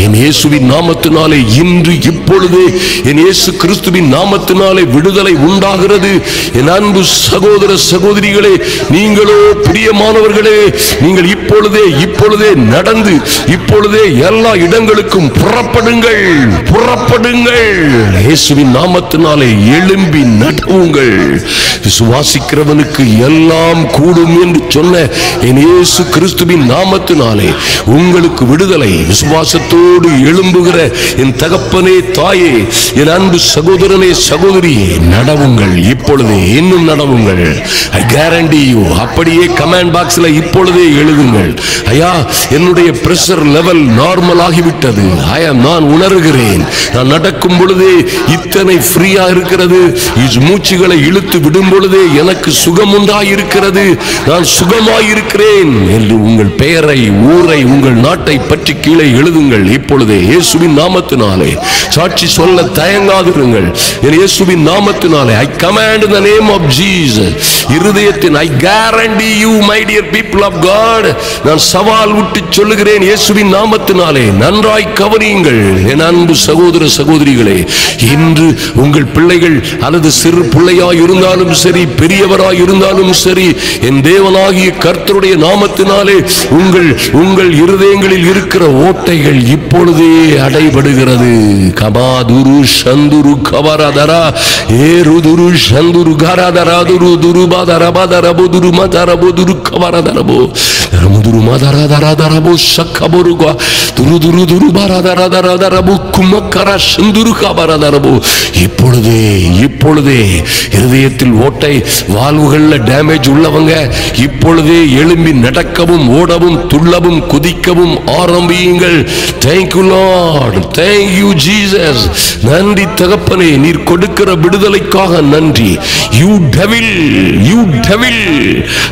என் இயேசுவின் நாமத்தினாலே, இப்பொழுதே என் இயேசு கிறிஸ்துவின் நாமத்தினாலே விடுதலை உண்டாகிறது. என் அன்பு சகோதர சகோதரிகளே, நீங்களோ பிரியமானவர்களே, நீங்கள் இப்பொழுதே நடந்து இப்பொழுதே எல்லா இடங்களுக்கும் புறப்படுங்கள். இயேசுவின் நாமத்தினாலே எழும்பி நடவுங்கள். விசுவாசிக்கிறவனுக்கு எல்லாம் கூடும் என்று சொன்ன என் இயேசு கிறிஸ்துவின் நாமத்தினாலே உங்களுக்கு விடுதலை. விசுவாசத்தோடு எழும்புகிற என் தகப்பனே, தாயே, என் அன்பு சகோதரனே, சகோதரியே, நடவுங்கள். இப்பொழுதே இன்னும் நடவுங்கள். I guarantee you. அப்படியே கமெண்ட் பாக்ஸ்ல இப்பொழுதே எழுதுங்கள். ஐயா, என்னுடைய பிரஷர் லெவல் நார்மல் ஆகிவிட்டது. நான் உணர்கிறேன். நான் நடக்கும் பொழுதே இத்தனை ஃப்ரீயா இருக்கிறது. மூச்சுகளை இழுத்து விடும் பொழுதே எனக்கு சுகம் உண்டாயிருக்கிறது. நான் சுகமாயிருக்கிறேன் என்று உங்கள் பெயரை பெயரை, ஊரை, உங்கள் நாட்டை பற்றி கீழே எழுதுங்கள். இப்பொழுதே இயேசுவின் நாமத்தினாலே சாட்சி சொல்ல தயங்காதிருங்கள். இயேசுவின் நாமத்தினாலே I command in the name of Jesus. இருதயத்தின் I guarantee you my dear people of God, நான் சவால் விட்டு சொல்லுகிறேன் இயேசுவின் நாமத்தினாலே நன்றாய் கவனியுங்கள். என் அன்பு சகோதர சகோதரிகளே, இன்று உங்கள் பிள்ளைகள் அல்லது சிறு பிள்ளையாய் இருந்தாலும் சரி, பெரியவராய் இருந்தாலும் சரி, என் தேவனாகிய கர்த்தருடைய நாமத்தினாலே உங்கள் இருதயங்களில் இருக்கிற ஓட்டைகள் இப்பொழுதே அடைபடுகிறது. கபாதுரு சந்துரு கவரதரா ஏருதுரு சந்துரு கரதராதுரு துருபாதரபதரபுதுரு மதரபுதுரு கவரதரபோ ரமுதுரு மதரதரதரபோ சக்கபுருகா துருதுரு துருபாரதரதரதரபு குமக்கர சந்துரு கவரதரபோ. இப்பொழுதே இருதயத்தில் ஓட்டை, வாழ்வுகள்ல டேமேஜ் உள்ளவங்க இப்பொழுதே எழும்பி நடக்கவும், ஓடவும், துள்ளவும், குதிக்கவும் ஆரம்பியுங்கள். Thank you Lord, thank you Jesus. நன்றி தகப்பனே, நீர் கொடுக்கிற விடுதலைக்காக நன்றி. You devil,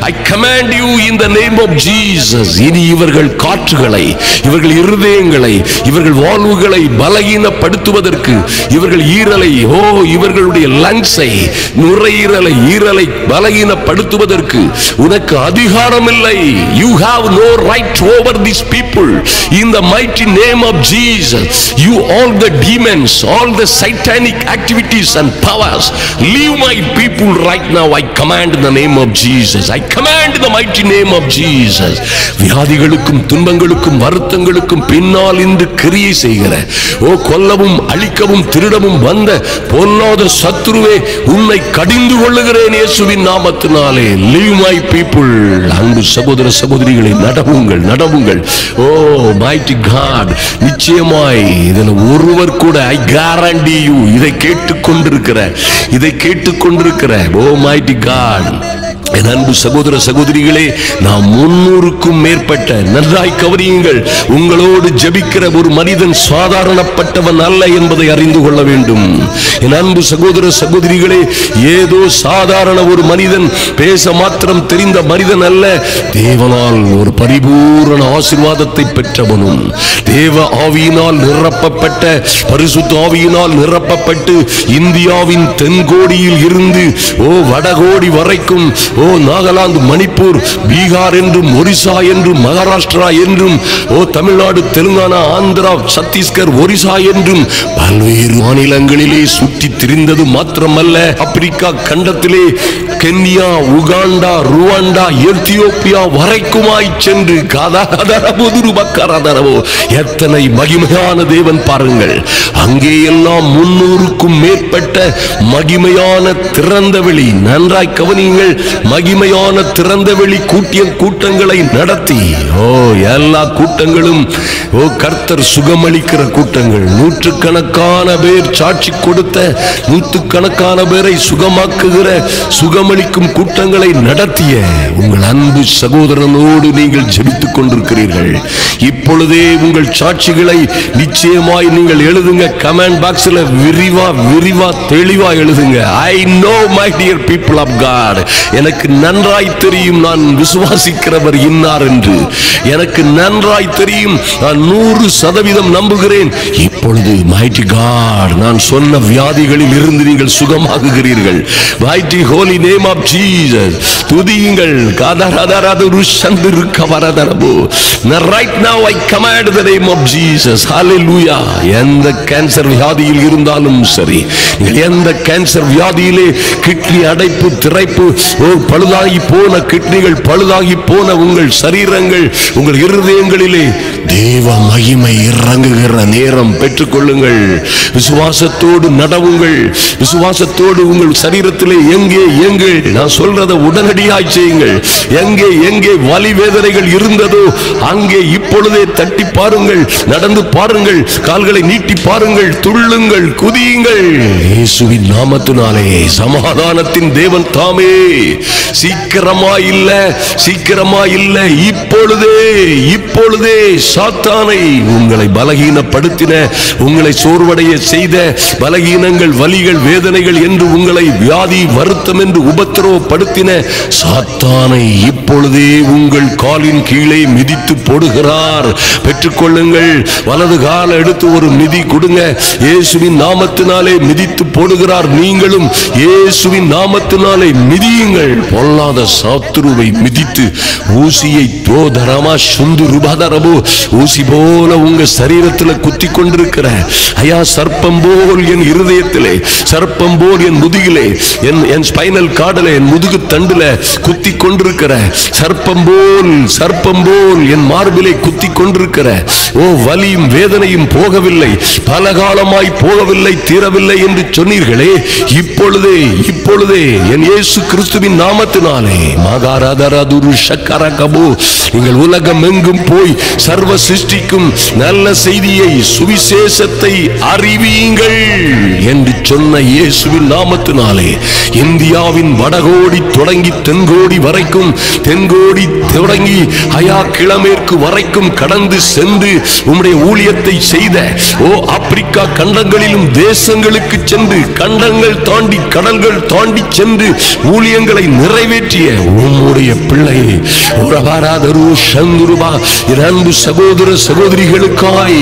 I command you in the name of Jesus. இனி இவர்கள் காற்றுகளை, இவர்கள் இருதயங்களை, இவர்கள் வாழ்வுகளை பலகீனப்படுத்துவதற்கு, இவர்கள் ஈரலை, இவர்களுடைய லங்ஸை, நுரையீரலை, ஈரலை பலகீனப்படுத்துவதற்கு உனக்கு அதிகாரம் இல்லை. You have no right over these people in the mighty name of Jesus. You all the demons, all the satanic activities and powers, leave my people right now. I command in the name of Jesus. I command in the mighty name of Jesus. வியாதிகளுக்கும் துன்பங்களுக்கும் வருத்தங்களுக்கும் பின்னால் இன்று கிரியை செய்கிற, கொல்லவும் அழிக்கவும் திருடவும் வந்த பொல்லாத சத்துருவே, உன்னை கடிந்து கொள்ளுகிறேன் இயேசுவின் நாமத்தினாலே. Leave my people. அன்பு சகோதர சகோதரிகளை, நடவுங்கள். mighty God, நிச்சயமாய் இதில் ஒருவர் கூட I guarantee you, இதை கேட்டுக்கொண்டிருக்கிற mighty God, என் அன்பு சகோதர சகோதரிகளே, நாம் 300க்கும் மேற்பட்ட, நன்றாய் கவனியுங்கள், உங்களோடு ஜெபிக்கிற ஒரு மனிதன் சாதாரணப்பட்டவன் அல்ல என்பதை அறிந்து கொள்ள வேண்டும். என் அன்பு சகோதர சகோதரிகளே, ஏதோ சாதாரண ஒரு மனிதன், பேச மாத்திரம் தெரிந்த மனிதன் அல்ல. தேவனால் ஒரு பரிபூரண ஆசீர்வாதத்தை பெற்றவனும், தேவ ஆவியினால் நிரப்பப்பட்ட, பரிசுத்த ஆவியினால் நிரப்பப்பட்டு, இந்தியாவின் தென்கோடியில் இருந்து வடகோடி வரைக்கும், நாகாலாந்து, மணிப்பூர், பீகார் என்றும், ஒரிசா என்றும், மகாராஷ்டிரா என்றும், தமிழ்நாடு, தெலுங்கானா, ஆந்திரா, சத்தீஸ்கர், ஒரிசா என்றும் பல்வேறு மாநிலங்களிலே சுற்றி திரிந்தது மாத்திரமல்ல, ஆப்பிரிக்கா கண்டத்திலே கென்யா, உகாண்டா, ருவாண்டா, எத்தியோப்பியா வரைக்குமாய் சென்று எத்தனை மகிமையான தேவன் பாருங்கள். அங்கே எல்லாம் 300க்கும் மேற்பட்ட மகிமையான திறந்த வெளி, நன்றாய் கவனியுங்கள், மகிமையான திறந்த வெளி கூட்டங்களை நடத்தி, எல்லா கூட்டங்களும் கர்த்தர் சுகமளிக்கிற கூட்டங்கள், நூற்றுக்கணக்கான பேர் சாட்சி கொடுத்த, நூற்றுக்கணக்கான பேரை சுகமாக்குகிற, சுகமளிக்கும் கூட்டங்களை நடத்திய உங்கள் அன்பு சகோதரனோடு நீங்கள் ஜெபித்துக் கொண்டிருக்கிறீர்கள். இப்பொழுதே உங்கள் சாட்சிகளை நிச்சயமாய் நீங்கள் எழுதுங்க. கமெண்ட் பாக்ஸ்ல விரிவா தெளிவா எழுதுங்க. I know my dear people of God, எனக்கு நன்றாய் தெரியும் நான் விசுவாசிக்கிறவர் இன்னார் என்று. எனக்கு நன்றாய் தெரியும், நான் 100% நம்புகிறேன். இப்பொழுது mighty God, நான் சொன்ன வியாதிகளில் இருந்து நீங்கள் சுகமாகுகிறீர்கள். mighty holy name of Jesus, துதியுங்கள். right now I command the name of Jesus. hallelujah. எந்த கேன்சர் வியாதியில் இருந்தாலும் சரி, எந்த கேன்சர் வியாதியிலே, கிட்னி அடைப்பு, திரைப்பு, பழுதாகி போன கிட்னிகள், பழுதாகி போன உங்கள் சரீரங்கள், உங்கள் இருதயங்களிலே தேவ மகிமை இறங்குகிற நேரம் பெற்றுக்கொள்ளுங்கள். விசுவாசத்தோடு நடவுங்கள். விசுவாசத்தோடு உங்கள் சரீரத்திலே எங்கே நான் சொல்றதை உடனடியாய் செய்யுங்கள். எங்கே வலி வேதனைகள் இருந்ததோ அங்கே இப்பொழுதே தட்டி பாருங்கள், நடந்து பாருங்கள், கால்களை நீட்டி பாருங்கள், துள்ளுங்கள், குதியுங்கள். இயேசுவின் நாமத்தினாலே சமாதானத்தின் தேவன் தாமே சீக்கிரமா இல்ல, இப்பொழுதே சாத்தானை, உங்களை பலகீனப்படுத்தின, உங்களை சோர்வடைய செய்த பலகீனங்கள், வலிகள், வேதனைகள் என்று உங்களை வியாதி, வருத்தம் என்று உபத்திரவப்படுத்தின சாத்தானை இப்பொழுதே உங்கள் காலின் கீழே மிதித்து போடுகிறார். பெற்றுக்கொள்ளுங்கள். வலது கால எடுத்து ஒரு மிதி கொடுங்க. இயேசுவின் நாமத்தினாலே மிதித்து போடுகிறார். நீங்களும் இயேசுவின் நாமத்தினாலே மிதியுங்கள். பொல்லாத சத்துருவை மிதித்து ஊசியை தோதரமா சுந்து ருபாதரபோ ஊசி போல உங்க சரீரத்தில் குத்தி கொண்டிருக்கிற ஐயா சர்ப்பம் போல் என் இருதயத்திலே, சர்ப்பம் போல் என் முதுகிலே, என் ஸ்பைனல் கார்டிலே, என் முதுகு தண்டுல குத்தி கொண்டிருக்கிற சர்ப்பம் போல் என் மார்பிலே குத்தி கொண்டிருக்கிற ஓ வலியும் வேதனையும் போகவில்லை, பல காலமாய் போகவில்லை, தீரவில்லை என்று சொன்னீர்களே, இப்பொழுதே என் இயேசு கிறிஸ்துவின் நாமத்தினாலே மகாராதராதுரு ஷக்கரகபு நீங்கள் உலகம் எங்கும் போய் சர்வ சிருஷ்டிக்கும் நல்ல செய்தியை, சுவிசேஷத்தை அறிவியுங்கள் என்று சொன்ன இயேசுவின் நாமத்தினாலே இந்தியாவின் வடகோடி தொடங்கி தென்கோடி வரைக்கும், தென்கோடி தொடங்கி ஐயா கிழமேற்கு வரைக்கும் கடந்து சென்று உம்முடைய ஊழியத்தை செய்த ஓ ஆப்பிரிக்கா கண்டங்களிலும் தேசங்களுக்கு சென்று, கண்டங்கள் தாண்டி கடல்கள் தாண்டி சென்று ஊழியங்களை நிறைவேற்றிய உம்முடைய பிள்ளையை அன்பு சகோதர சகோதரிகளுக்காய்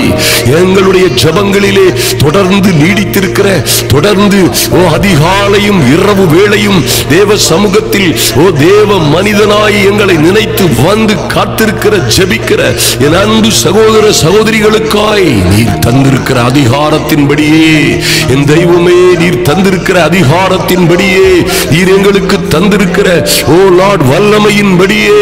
எங்களுடைய ஜபங்களிலே தொடர்ந்து நீடித்திருக்கிற, தொடர்ந்து ஓ அதிகாலையும் இரவு வேளையும் தேவ சமூகத்தில் ஓ தேவ மனிதனாய் எங்களை நினைத்து வந்து காத்திருக்கிற, ஜெபிக்கிற என் அன்பு சகோதர சகோதரிகளுக்காய் நீர் தந்திருக்கிற அதிகாரத்தின்படியே, என் தெய்வமே நீர் தந்திருக்கிற அதிகாரத்தின்படியே, நீர் எங்களுக்கு தந்திருக்கிற ஓ Lord வல்லமையின்படியே,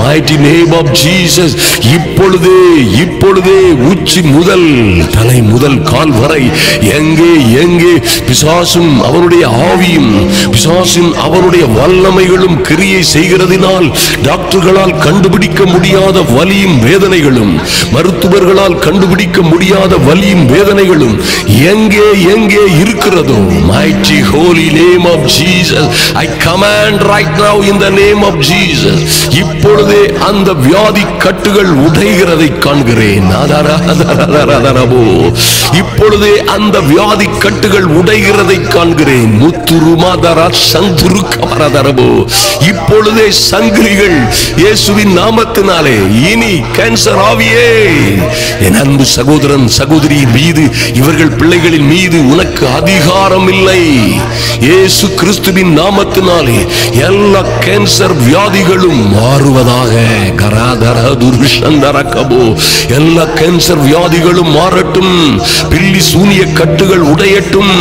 mighty name of Jesus, இப்பொழுதே உச்சி முதல் தலை முதல் கால் வரை எங்கே பிசாசும் அவனுடைய ஆவியும் பிசாசின் அவனுடைய வல்லமைகளும் கிரியை செய்கிறதினால் டாக்டர்களால் கண்டுபிடிக்க முடியாத வலியும் வேதனைகளும், மருத்துவர்களால் கண்டுபிடிக்க முடியாத வலியும் வேதனைகளும் எங்கே இருக்கிறதோ, mighty holy name of Jesus, I command right now in the name of Jesus, இப்பொழுதே அந்த வியாதி கட்டுகள் உடைகிறதை காண்கிறேன். இப்பொழுதே அந்த வியாதி கட்டுகள் உடைகிறதை காண்கிறேன். இப்பொழுதே சங்கிலிகள் இயேசுவின் நாமத்தினாலே இனி கேன்சர் ஆவியே என் அன்பு சகோதரன் சகோதரியின் மீது, இவர்கள் பிள்ளைகளின் மீது உனக்கு அதிகாரம் இல்லை. இயேசு கிறிஸ்துவின் நாமத்தினாலே எல்லா கேன்சர் வியாதிகளும் மாறுவதாக. எல்லா கேன்சர் வியாதிகளும் மாறட்டும். பில்லி சூனிய கட்டுகள் உடையட்டும்.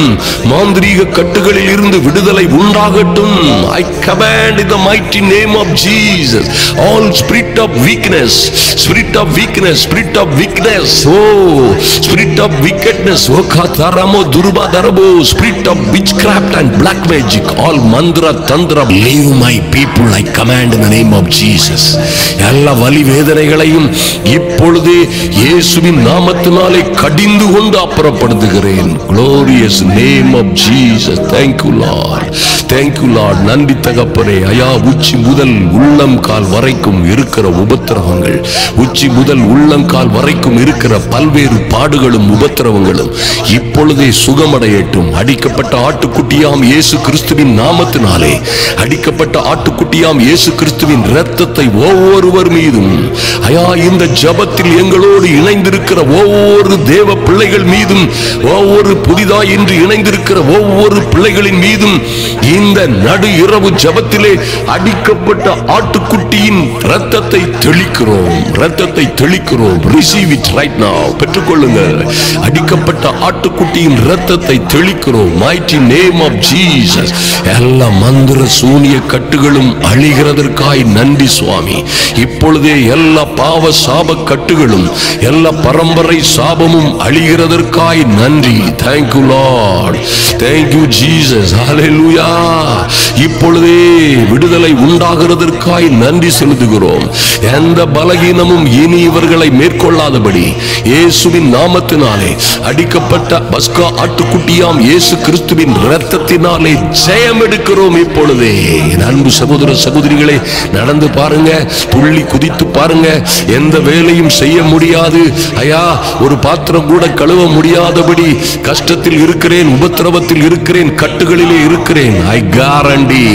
மாந்திரீக கட்டுகளில் இருந்து விடுதலை உண்டாகட்டும். I command in the mighty name of Jesus all spirit of weakness, spirit of wickedness, oh spirit of wickedness, oh katharamo durbadarabo, spirit of witchcraft and black magic, all mandra tandra, leave my people, I command in the name of Jesus. எல்லா வலி வேதனைகளையும் இப்பொழுதே இயேசுவின் நாமத்தினாலே கடிந்து கொண்டு அப்புறப்படுத்துகிறேன். glorious name of Jesus. thank you Lord, நன்றி தகப்பனே. ஐயா உச்சி முதல் உள்ளம் கால் வரைக்கும் இருக்கிற உபத்திரவங்கள், உச்சி முதல் உள்ளங்கால் வரைக்கும் இருக்கிற பல்வேறு பாடுகளும் உபத்திரவங்களும் இப்பொழுதே சுகமடையட்டும். அடிக்கப்பட்ட ஆட்டுக்குட்டியாம் இயேசு கிறிஸ்துவின் நாமத்தினாலே, அடிக்கப்பட்ட ஆட்டுக்குட்டியாம் இயேசு கிறிஸ்துவின் இரத்தத்தை ஒவ்வொருவர் மீதும் ஐயா இந்த ஜபத்தில் எங்களோடு இணைந்திருக்கிற ஒவ்வொரு தேவ பிள்ளைகள் மீதும், ஒவ்வொரு புதிதாய் இன்று இணைந்திருக்கிற ஒவ்வொரு பிள்ளைகளின் மீதும் இந்த நடு இரவு ஜபத்திலே அடிக்கப்பட்ட ஆட்டுக்குட்டியின் இரத்தத்தை தெளிக்கிறோம். receive it right now. பெற்றுக்கொள்ளுங்கள். அடிக்கப்பட்ட ஆட்டுக்குட்டியின் இரத்தத்தை தெளிக்கிறோம். mighty name of Jesus. எல்லா மந்திர சூனிய கட்டுகளும் அழிகிறதற்காய் நன்றி சுவாமி. இப்பொழுதே எல்லா பாவ சாப கட்டுகளும், எல்லா பரம்பரை சாபமும் அழிகிறதற்காய் நன்றி. thank you Lord, thank you Jesus, hallelujah. இப்பொழுதே விடுதலை உண்டாகிறதற்காய் நன்றி செலுத்துகிறோம். எந்த பலகீனமும் இனி இவர்களை மேற்கொள்ளாதபடி இயேசுவின் நாமத்தினாலே அடிக்கப்பட்ட பஸ்கா ஆட்டுக்குட்டியாம் இயேசு கிறிஸ்துவின் இரத்தத்தினாலே ஜெயம் எடுக்கிறோம். இப்பொழுதே என் அன்பு சகோதர சகோதரிகளே, நடந்து பாருங்க, துள்ளி குதித்து பாருங்க. எந்த வேலையும் செய்ய முடியாது ஐயா, ஒரு பாத்திரம் கூட கழுவ முடியாதபடி கஷ்டத்தில் இருக்கிறேன், உபத்திரவத்தில் இருக்கிறேன், கட்டுகளிலே இருக்கிறேன். I guarantee,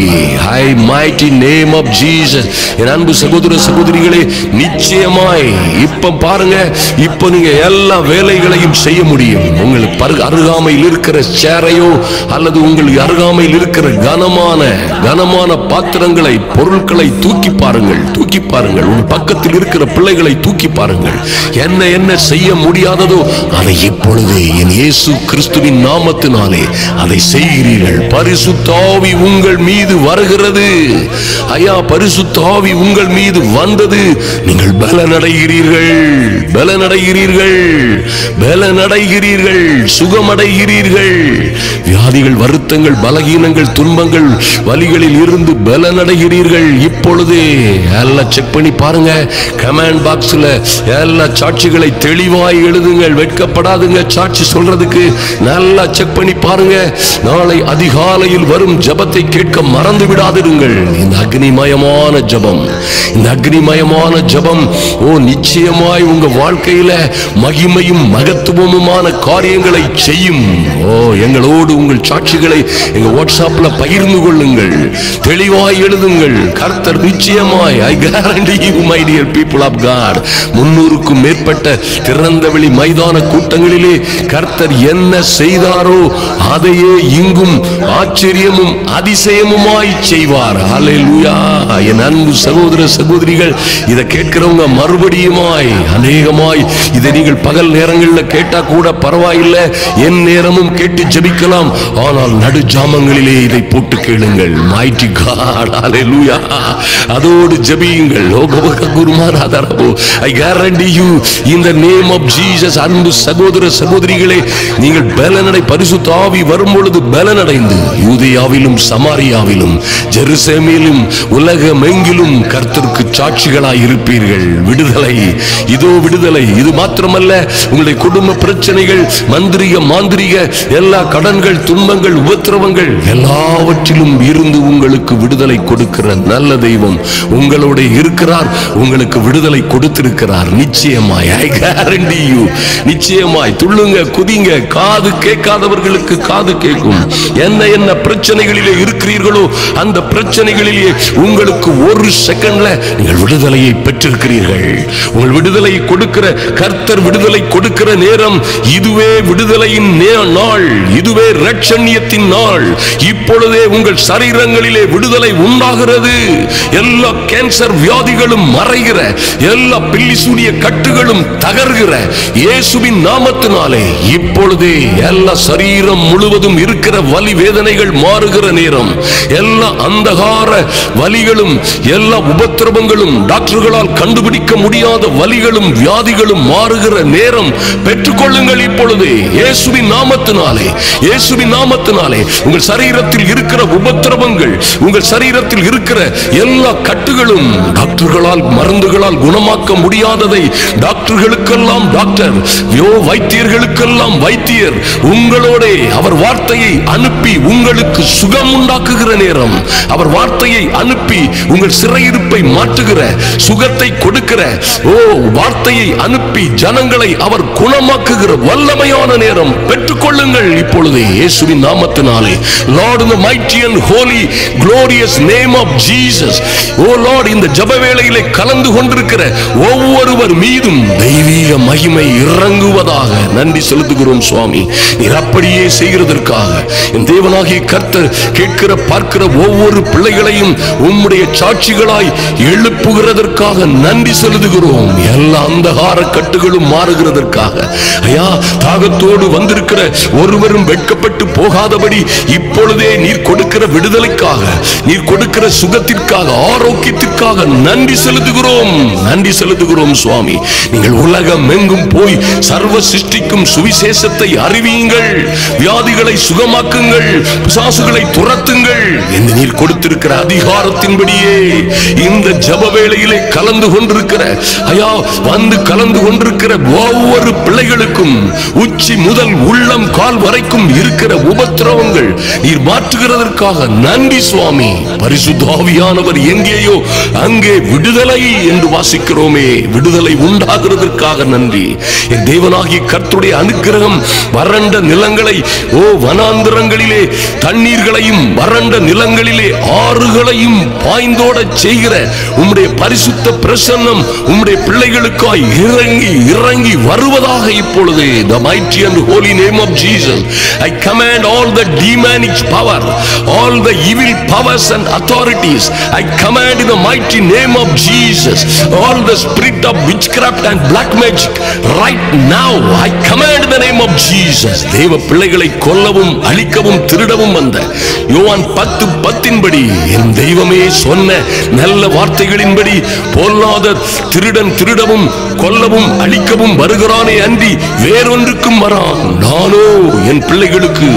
I mighty name of Jesus. என் அன்பு சகோதர சகோதரிகளே, நிச்சயமாய் இப்ப பாருங்க, இப்ப நீங்க எல்லா வேலைகளையும் செய்ய முடியும். உங்களுக்கு அருகாமையில் இருக்கிற சேரையோ அல்லது உங்களுக்கு அருகாமையில் இருக்கிற கனமான பாத்திரங்களை, பொருட்களை தூக்கி பாருங்கள், தூக்கி பாருங்கள். உங்கள் பக்கத்தில் இருக்கிற பிள்ளைகளை தூக்கி பாருங்கள். என்ன செய்ய முடியாததோ அதை இப்பொழுது என் இயேசு கிறிஸ்துவின் நாமத்தினாலே அதை செய்கிறீர்கள். பரிசுத்த ஆவி உங்கள் மீது வருகிறது ஐயா, பரிசுத்த ஆவி உங்கள் மீது வந்தது. நீங்கள் பலனடைகிறீர்கள், பலனடைகிறீர்கள், பலனடைகிறீர்கள், சுகமடைகிறீர்கள். வியாதிகள், வருத்தங்கள், பலகீனங்கள், துன்பங்கள், வலிகளில் இருந்து பலனடைகிறீர்கள். இப்பொழுதே எல்லாம் செக் பண்ணி பாருங்க. கமெண்ட் பாக்ஸ்ல எல்லா சாட்சிகளை தெளிவாய் எழுதுங்கள். வெட்கப்படாதுங்க சாட்சி சொல்றதுக்கு. நல்லா செக் பண்ணி பாருங்க. நாளை அதிகாலையில் வரும் ஜபத்தை கேட்க மறந்து விடாதிருங்கள். இந்த அக்னிமயமான ஜபம், இந்த அக்னிமயமான ஜபம் நிச்சயமாய் உங்க வாழ்க்கையில மகிமையும் மகத்துவமுமான காரியங்களை செய்யும். எங்களோடு உங்கள் சாட்சிகளை எங்க வாட்ஸ்அப்ல பகிர்ந்து கொள்ளுங்கள், தெளிவாய் எழுதுங்கள். கர்த்தர் நிச்சயமாய், I guarantee you my dear people of God, 300க்கும் மேற்பட்ட திறந்தவெளி மைதான கூட்டங்களிலே கர்த்தர் என்ன செய்தாரோ அதையே இங்கும் ஆச்சரியமும் அதிசயமுமாய் செய்வார். ஹல்லேலூயா. என் அன்பு சகோதர சகோதரிகள், இதை கேட்கிறவங்க மறுபடியுமாய் அநேகமாய் இதை நீங்கள் பகல் நேரங்களில் கேட்டா கூட பரவாயில்லை, என் நேரமும் கேட்டு ஜெபிக்கலாம். ஆனால் நடுஜாமங்களிலே இதை போட்டு கேளுங்கள். மைட்டி காட், ஹல்லேலூயா. அதோடு ஜெபியுங்கள். I guarantee you in the name of Jesus. அன்பு சகோதர சகோதரிகளே, நீங்கள் பலனடை, பரிசுத்த ஆவி வரும் பொழுது பலனடைந்து யூதேயாவிலும் சமாரியாவிலும் ஜெருசலேமிலும் உலகமெங்கிலும் கர்த்தருக்கு சாட்சிகளாய் இருப்பீர்கள். விடுதலை, இதோ விடுதலை. இது மாத்திரமல்ல, உங்களுடைய குடும்ப பிரச்சனைகள், மந்திரிக மாந்திரிக எல்லா கடன்கள், துன்பங்கள், உபத்திரவங்கள் எல்லாவற்றிலும் இருந்து உங்களுக்கு விடுதலை கொடுக்கிற நல்ல தெய்வம் உங்களோட இருக்கிறார். உங்களுக்கு விடுதலை கொடுத்திருக்கிறார். நிச்சயமாய், I guarantee you, நிச்சயமாய். துள்ளுங்க, குதிங்க. காது கேட்காதவர்களுக்கு காது கேட்கும். என்ன பிரச்சனைகளிலே இருக்கிறீர்களோ அந்த பிரச்சனைகளிலே உங்களுக்கு ஒரு செகண்ட்ல நீங்கள் விடுதலையை பெற்றிருக்கிறீர்கள். உங்கள் விடுதலை கொடுக்கிற கர்த்தர் விடுதலை கொடுக்கிற நேரம் இதுவே. விடுதலையின் நாள் இதுவே, இரட்சணியத்தின் நாள். இப்பொழுதே உங்கள் சரீரங்களிலே விடுதலை உண்டாகிறது. எல்லா கேன்சர் வியாதிகளும் மறைகிற, எல்லா பில்லிசூனிய கட்டுகளும் தகர்கிற இயேசுவின் நாமத்தினாலே இப்பொழுதே எல்லா சரீரம் முழுவதும் இருக்கிற வலி வேதனைகள் மாறுகிற நேரம். எல்லா அந்தகார வலிகளும், எல்லா உபத்திரவங்களும், டாக்டர்களால் கண்டுபிடிக்க முடியாத வலிகளும் வியாதிகளும் மாறுகிற நேரம் பெற்றுக்கொள்ளுங்கள். இப்பொழுதே இயேசுவின் நாமத்தினாலே, இயேசுவின் நாமத்தினாலே உங்கள் சரீரத்தில் இருக்கிற உபத்திரவங்கள், உங்கள் சரீரத்தில் இருக்கிற எல்லா கட்டுகளும், டாக்டர்களால் மருந்துகளால் குணமாக்க முடியாததை டாக்டர்களுக்கெல்லாம் டாக்டர், வைத்தியர்களுக்கெல்லாம் வைத்தியர் உங்களோட அவர் வார்த்தையை அனுப்பி உங்களுக்கு சுகம் உண்டாக்குகிற நேரம். அவர் வார்த்தையை அனுப்பி உங்கள் சிறையிருப்பை மாற்றுகிற, சுகத்தை கொடுக்கிற வார்த்தையை அனுப்பி ஜனங்களை அவர் குணமாக்குகிற வல்லமையான நேரம் பெற்றுக்கொள்ளுங்கள். இப்பொழுதே இயேசுவின் நாமத்தினாலே. Lord, in the mighty and holy glorious name of Jesus, oh Lord, இந்த ஜெப வேளையிலே கலந்து கொண்டிருக்கிற ஒவ்வொருவர் மீதும் தெய்வீக மகிமை இறங்குவதாக நன்றி செலுத்துகிறோம் சுவாமி. நீர் அப்படியே செய்கிறதற்காக என் தேவனாகிய கர்த்தர் கேட்கிற பார்க்கிற ஒவ்வொரு பிள்ளைகளையும் உம்முடைய சாட்சிகளாய் எழுப்புகிறதற்காக நன்றி செலுத்துகிறோம். எல்லா அந்தகார கட்டுகளும் மாறுகிறதற்காக ஐயா, தாகத்தோடு வந்திருக்கிற ஒருவரும் வெட்கப்பட்டு போகாதபடி இப்பொழுதே நீர் கொடுக்கிற விடுதலைக்காக, நீர் கொடுக்கிற சுகத்திற்காக, ஆரோக்கியத்திற்காக நன்றி செலுத்துகிறோம். நன்றி செலுத்துகிறோம் சுவாமி. நீங்கள் உலகம் எங்கும் போய் சர்வ சிருஷ்டிக்கும் சுவிசேஷத்தை அறிவியுங்கள். வியாதிகளை சுகமாக்குங்கள், பிசாசுகளை துரத்துங்கள் என்று நீர் நீர் கொடுத்திருக்கிற அதிகாரத்தின்படியே இந்த ஜப வேளையிலே கலந்து கொண்டிருக்கிற ஐயா வந்து கலந்து கொண்டிருக்கிற ஒவ்வொரு பிள்ளைகளுக்கும் உச்சி முதல் உள்ளம் கால் வரைக்கும் இருக்கிற உபத்திரவங்கள் நீர் மாற்றுகிறதற்காக நன்றி சுவாமி. பரிசுத்த ஆவியானவர் எங்கேயோ அங்கே விடுதலை என்று வாசிக்கிறோமே, விடுதலை உண்டாகிறதற்காக நன்றி. என் தேவனாகிய கர்த்தருடைய அனுக்கிரகம் வறண்ட நிலங்களை வனாந்திரங்களிலே தண்ணீர்களையும் வறண்ட நிலங்களிலே ஆறுகளையும் பாய்ந்தோட செய்கிற உம்முடைய பரிசுத்த பிரசன்னம் உம்முடைய பிள்ளைகளுக்காய் இறங்கி இறங்கி வருவதாக இப்பொழுது the mighty and holy name of Jesus I command all the demonic power, all the evil powers and authorities, I command in the mighty name of Jesus, all the spirit of witchcraft and black magic right now I command in the name of Jesus. தேவ பிள்ளைகளை கொல்லவும் அழிக்கவும் திருடவும் வந்த யோவான் 10:10 என் தெய்வமே சொன்ன நல்ல வார்த்தைகளின்படி பொல்லாத திருடன் திருடவும் கொல்லவும் அழிக்கவும் வருகிறானே அன்றி வேறொன்றுக்கும் வரான். நானோ என் பிள்ளைகளுக்கு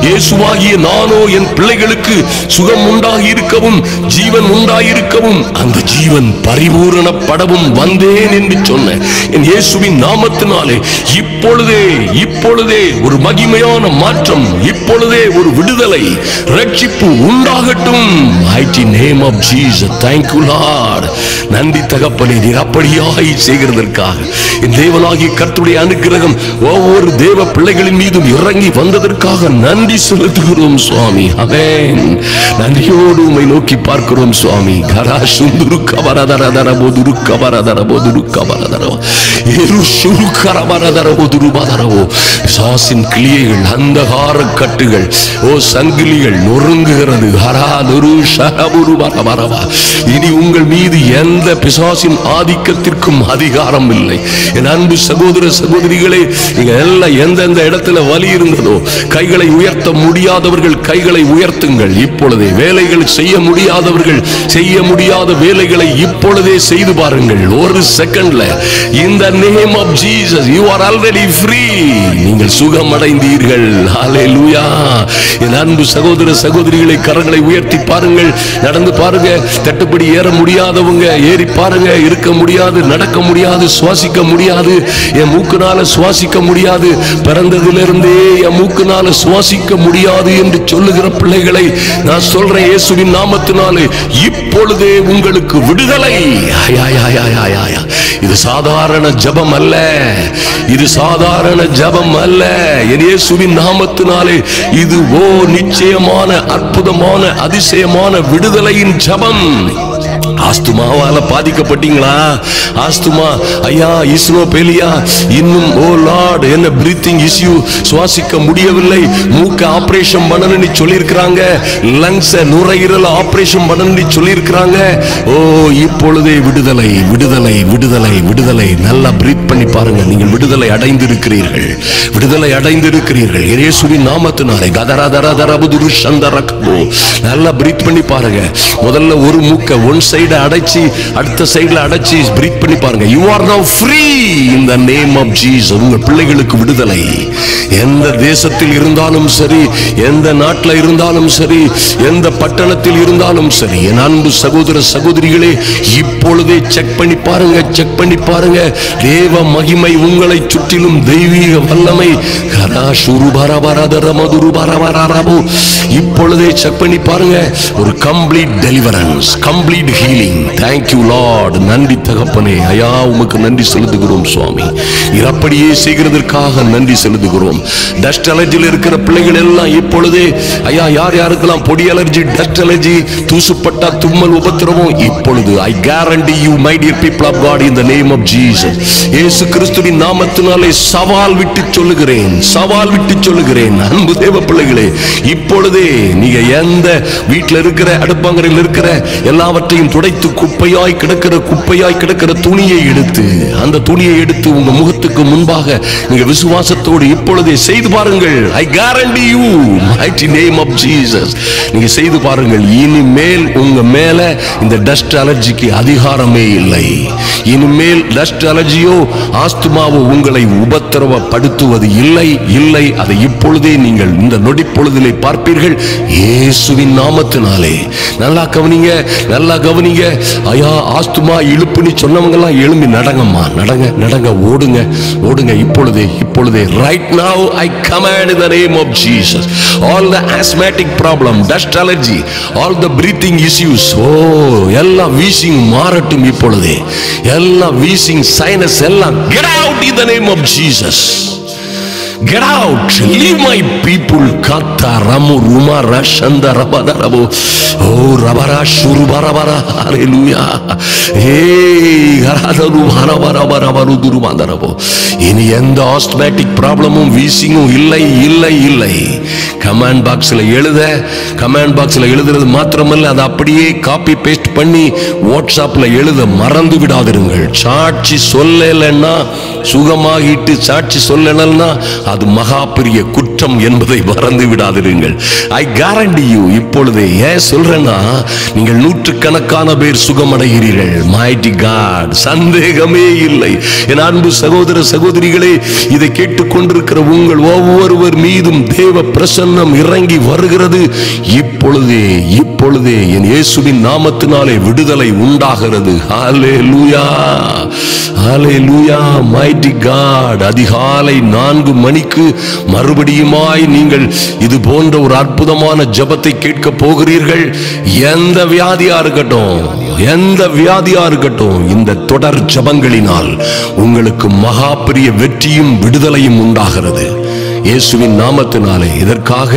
இயேசுவாகிய நானோ என் பிள்ளைகளுக்கு சுகம் உண்டாகியிருக்கவும் ஜீவன் உண்டாகியிருக்கவும் அந்த ஜீவன் பரிபூரணப்படவும் வந்தேன் என்று சொன்ன என் இயேசுவின் நாமத்தினாலே இப்பொழுதே ஒரு மகிமையான மாற்றம், இப்பொழுதே ஒரு விடுதலை ரட்சிப்பு உண்டாகட்டும். mighty name of Jesus. thank you Lord. நன்றி தகப்பனே, நீர் அப்படியாய் செய்கிறதற்காக என் தேவனாகிய கர்த்தருடைய அனுக்கிரகம் ஒவ்வொரு தேவ பிள்ளைகளின் மீதும் இறங்கி வந்ததற்காக நன்றி செலுத்துகிறோம் சுவாமி. ஆமென். நன்றியோடு உம்மை நோக்கி பார்க்கிறோம் சுவாமி. கரா சுந்துரு கபரதரதர போதுரு கபரதர போதுரு கபரதர ஏரு சுரு கரபரதர போதுரு பதரவோ சாசின் கிளியைகள் அந்தகார கட்டுகள் சங்கிலிகள் நொறுங்குகிறது. ஹரா நொரு ஷரபுரு பரபரவா. இனி உங்கள் மீது எந்த பிசாசின் ஆதிக்கத்திற்கும் அதிகாரம் இல்லை. என் அன்பு சகோதர சகோதரிகளே, நீங்க எல்லாம் எந்தெந்த இடத்துல வலி இருந்ததோ கைகளை உயர்த்த முடியாதவர்கள் கைகளை உயர்த்துங்கள். இப்பொழுதே வேலைகள் செய்ய முடியாதவர்கள் செய்ய முடியாத வேலைகளை இப்பொழுதே செய்து பாருங்கள். ஒரு செகண்ட்ல in the name of Jesus you are already free. நீங்கள் சுகம் அடைந்தீர்கள். ஹalleluya. என் அன்பு சகோதர சகோதரிகளை கரங்களை உயர்த்தி பாருங்கள். நடந்து பாருங்க. தட்டுப்படி ஏற முடியாதவங்க ஏறி பாருங்க. இருக்க முடியாது, நடக்க முடியாது, சுவாசிக்க முடியாது, என் மூக்குனால சுவாசிக்க முடியாது, பிறந்ததிலிருந்தே என் மூக்குனால சுவாசிக்க முடியாது என்று சொல்லுகிற பிள்ளைகளை நான் சொல்றேன் இயேசுவின் நாமத்தினாலே இப்பொழுதே உங்களுக்கு விடுதலை. இது சாதாரண ஜெபம் அல்ல, இது சாதாரண ஜெபம் அல்ல. இயேசுவின் நாமத்தினாலே இது நிச்சயமான அற்புதமான அதிசயமான விடுதலையின் ஜெபம். ஆஸ்துமாவால பாதிக்கப்பட்டீங்களா? ஆஸ்துமா ஐயா இஸ்னோபெலியா இன்னும் லார்ட் என்ன பிரீத்திங் இஷ்யூ சுவாசிக்க முடியவில்லை, மூக்க ஆபரேஷன் பண்ணணும்னு சொல்லியிருக்கிறாங்க, லங்ஸ் நுரையீரல் ஆபரேஷன் பண்ணணும்னு சொல்லியிருக்கிறாங்க. இப்பொழுதே விடுதலை விடுதலை விடுதலை விடுதலை. நல்லா பிரீத் பண்ணி பாருங்க. நீங்கள் விடுதலை அடைந்திருக்கிறீர்கள், விடுதலை அடைந்திருக்கிறீர்கள் இயேசுவின் நாமத்தினாலே. கதரதரதரபுதுரு சந்தரகபோ. நல்லா பிரீத் பண்ணி பாருங்க. முதல்ல ஒரு மூக்க ஒன் சைடு அடைச்சி அடுத்த சைடுல அடைச்சி பிரீத் பண்ணி பாருங்க. you are now free in the name of Jesus. உங்க பிள்ளைகளுக்கு விடுதலை. எந்த தேசத்தில் இருந்தாலும் சரி, எந்த நாட்டில் இருந்தாலும் சரி, எந்த பட்டணத்தில் இருந்தாலும் சரி, என் அன்பு சகோதர சகோதரிகளே இப்பொழுதே செக் பண்ணி பாருங்க, செக் பண்ணி பாருங்க. தேவ மகிமை உங்களை சுற்றிலும், தெய்வீக வல்லமை இப்பொழுதே செக் பண்ணி பாருங்க. ஒரு complete deliverance, complete healing. Thank you Lord. நன்றி தகப்பனே. ஐயா உமக்கு நன்றி செலுத்துகிறோம் சுவாமி. நீர் அப்படியே செய்கிறதற்காக நன்றி செலுத்துகிறோம். டஸ்ட் அலர்ஜியில் இருக்கிற பிள்ளைகள் எல்லாம் இப்பொழுதே ஐயா யார் யாருக்கெல்லாம் பொடி அலர்ஜி, டஸ்ட் அலர்ஜி, தூசுப்பட்டா தும்மல் உபத்திரவம் இப்பொழுது I guarantee you my dear people of God in the name of Jesus. இயேசு கிறிஸ்துவின் நாமத்தினாலே சவால் விட்டு சொல்லுகிறேன், சவால் விட்டு சொல்லுகிறேன். அன்பு தேவ பிள்ளைகளே இப்பொழுதே நீங்க எந்த வீட்டில் இருக்கிற அடுப்பாங்கரையில் இருக்கிற எல்லாவற்றையும் துடைத்து குப்பையாய் கிடக்கிற துணியை எடுத்து, அந்த துணியை எடுத்து உங்க முகத்துக்கு முன்பாக நீங்க விசுவாசத்தோடு இப்பொழுதே செய்து பாருங்கள். I guarantee you, mighty name of Jesus, நீங்க செய்து பாருங்கள். இனிமேல் உங்க மேல இந்த டஸ்ட் அலர்ஜிக்கு அதிகாரமே இல்லை. இனிமேல் டஸ்ட் அலர்ஜியோ ஆஸ்துமாவோ உங்களை உபத்திரவப்படுத்துவது இல்லை. அதை இப்பொழுதே நீங்கள் இந்த நொடி பொழுதிலே பார்ப்பீர்கள், இயேசுவின் நாமத்தினாலே. நல்லா கவனிங்க. ஐயா ஆஸ்துமா இழுப்புன்னு சொன்னவங்க எல்லாம் எழும்பி நடங்கம்மா, நடங்க, ஓடுங்க இப்பொழுதே. Right now I command in the name of Jesus, all the asthmatic problem, dust allergy, all the breathing issues, எல்லாம் வீசிங் மாறட்டும் இப்பொழுதே. எல்லாம் வீசிங், சைனஸ் எல்லாம் get out in the name of Jesus. Get out, leave my people. Kata ramu ruma rashanda rabada rabo, rabara shuru barabara, hallelujah. Hey, haradaru harabara duru mandarabo. இனி எந்த asthmatic ப்ராப்ளமும் வீசிங்கும் இல்லை. Comment பாக்ஸ்ல எழுதுறது மாத்திரமல்ல, அதை அப்படியே காப்பி பேஸ்ட் பண்ணி வாட்ஸ்அப்ல எழுத மறந்து விடாதிருங்கள். சாட்சி சொல்லலைன்னா, சுகமாகிட்டு சாட்சி சொல்லலைன்னா அது மகா பெரிய குற்றம் என்பதை மறந்து விடாதிருங்கள். ஐ கேரண்டி யூ, இப்பொழுதே ஏன் சொல்றேன்னா, நீங்கள் நூற்றுக்கணக்கான பேர் சுகமடைகிறீர்கள். மைட்டி காட், சந்தேகமே இல்லை. என் அன்பு சகோதர சகோதரிகளே, இதை கேட்டுக்கொண்டிருக்கிற உங்கள் ஒவ்வொருவர் மீதும் தேவ பிரசன்னம் இறங்கி வருகிறது. இப்பொழுதே என் இயேசுவின் நாமத்தினாலே விடுதலை உண்டாகிறது. ஹல்லேலூயா, ஹல்லேலூயா, மைட்டி காட். அதிகாலை 4 மணிக்கு மறுபடியுமாய் நீங்கள் இது போன்ற ஒரு அற்புதமான ஜெபத்தை கேட்க போகிறீர்கள். எந்த வியாதியா இருக்கட்டும், இந்த தொடர் ஜெபங்களினால் உங்களுக்கு மகா பெரிய வெற்றியும் விடுதலையும் உண்டாகிறது இயேசுவின் நாமத்தினாலே. இதற்காக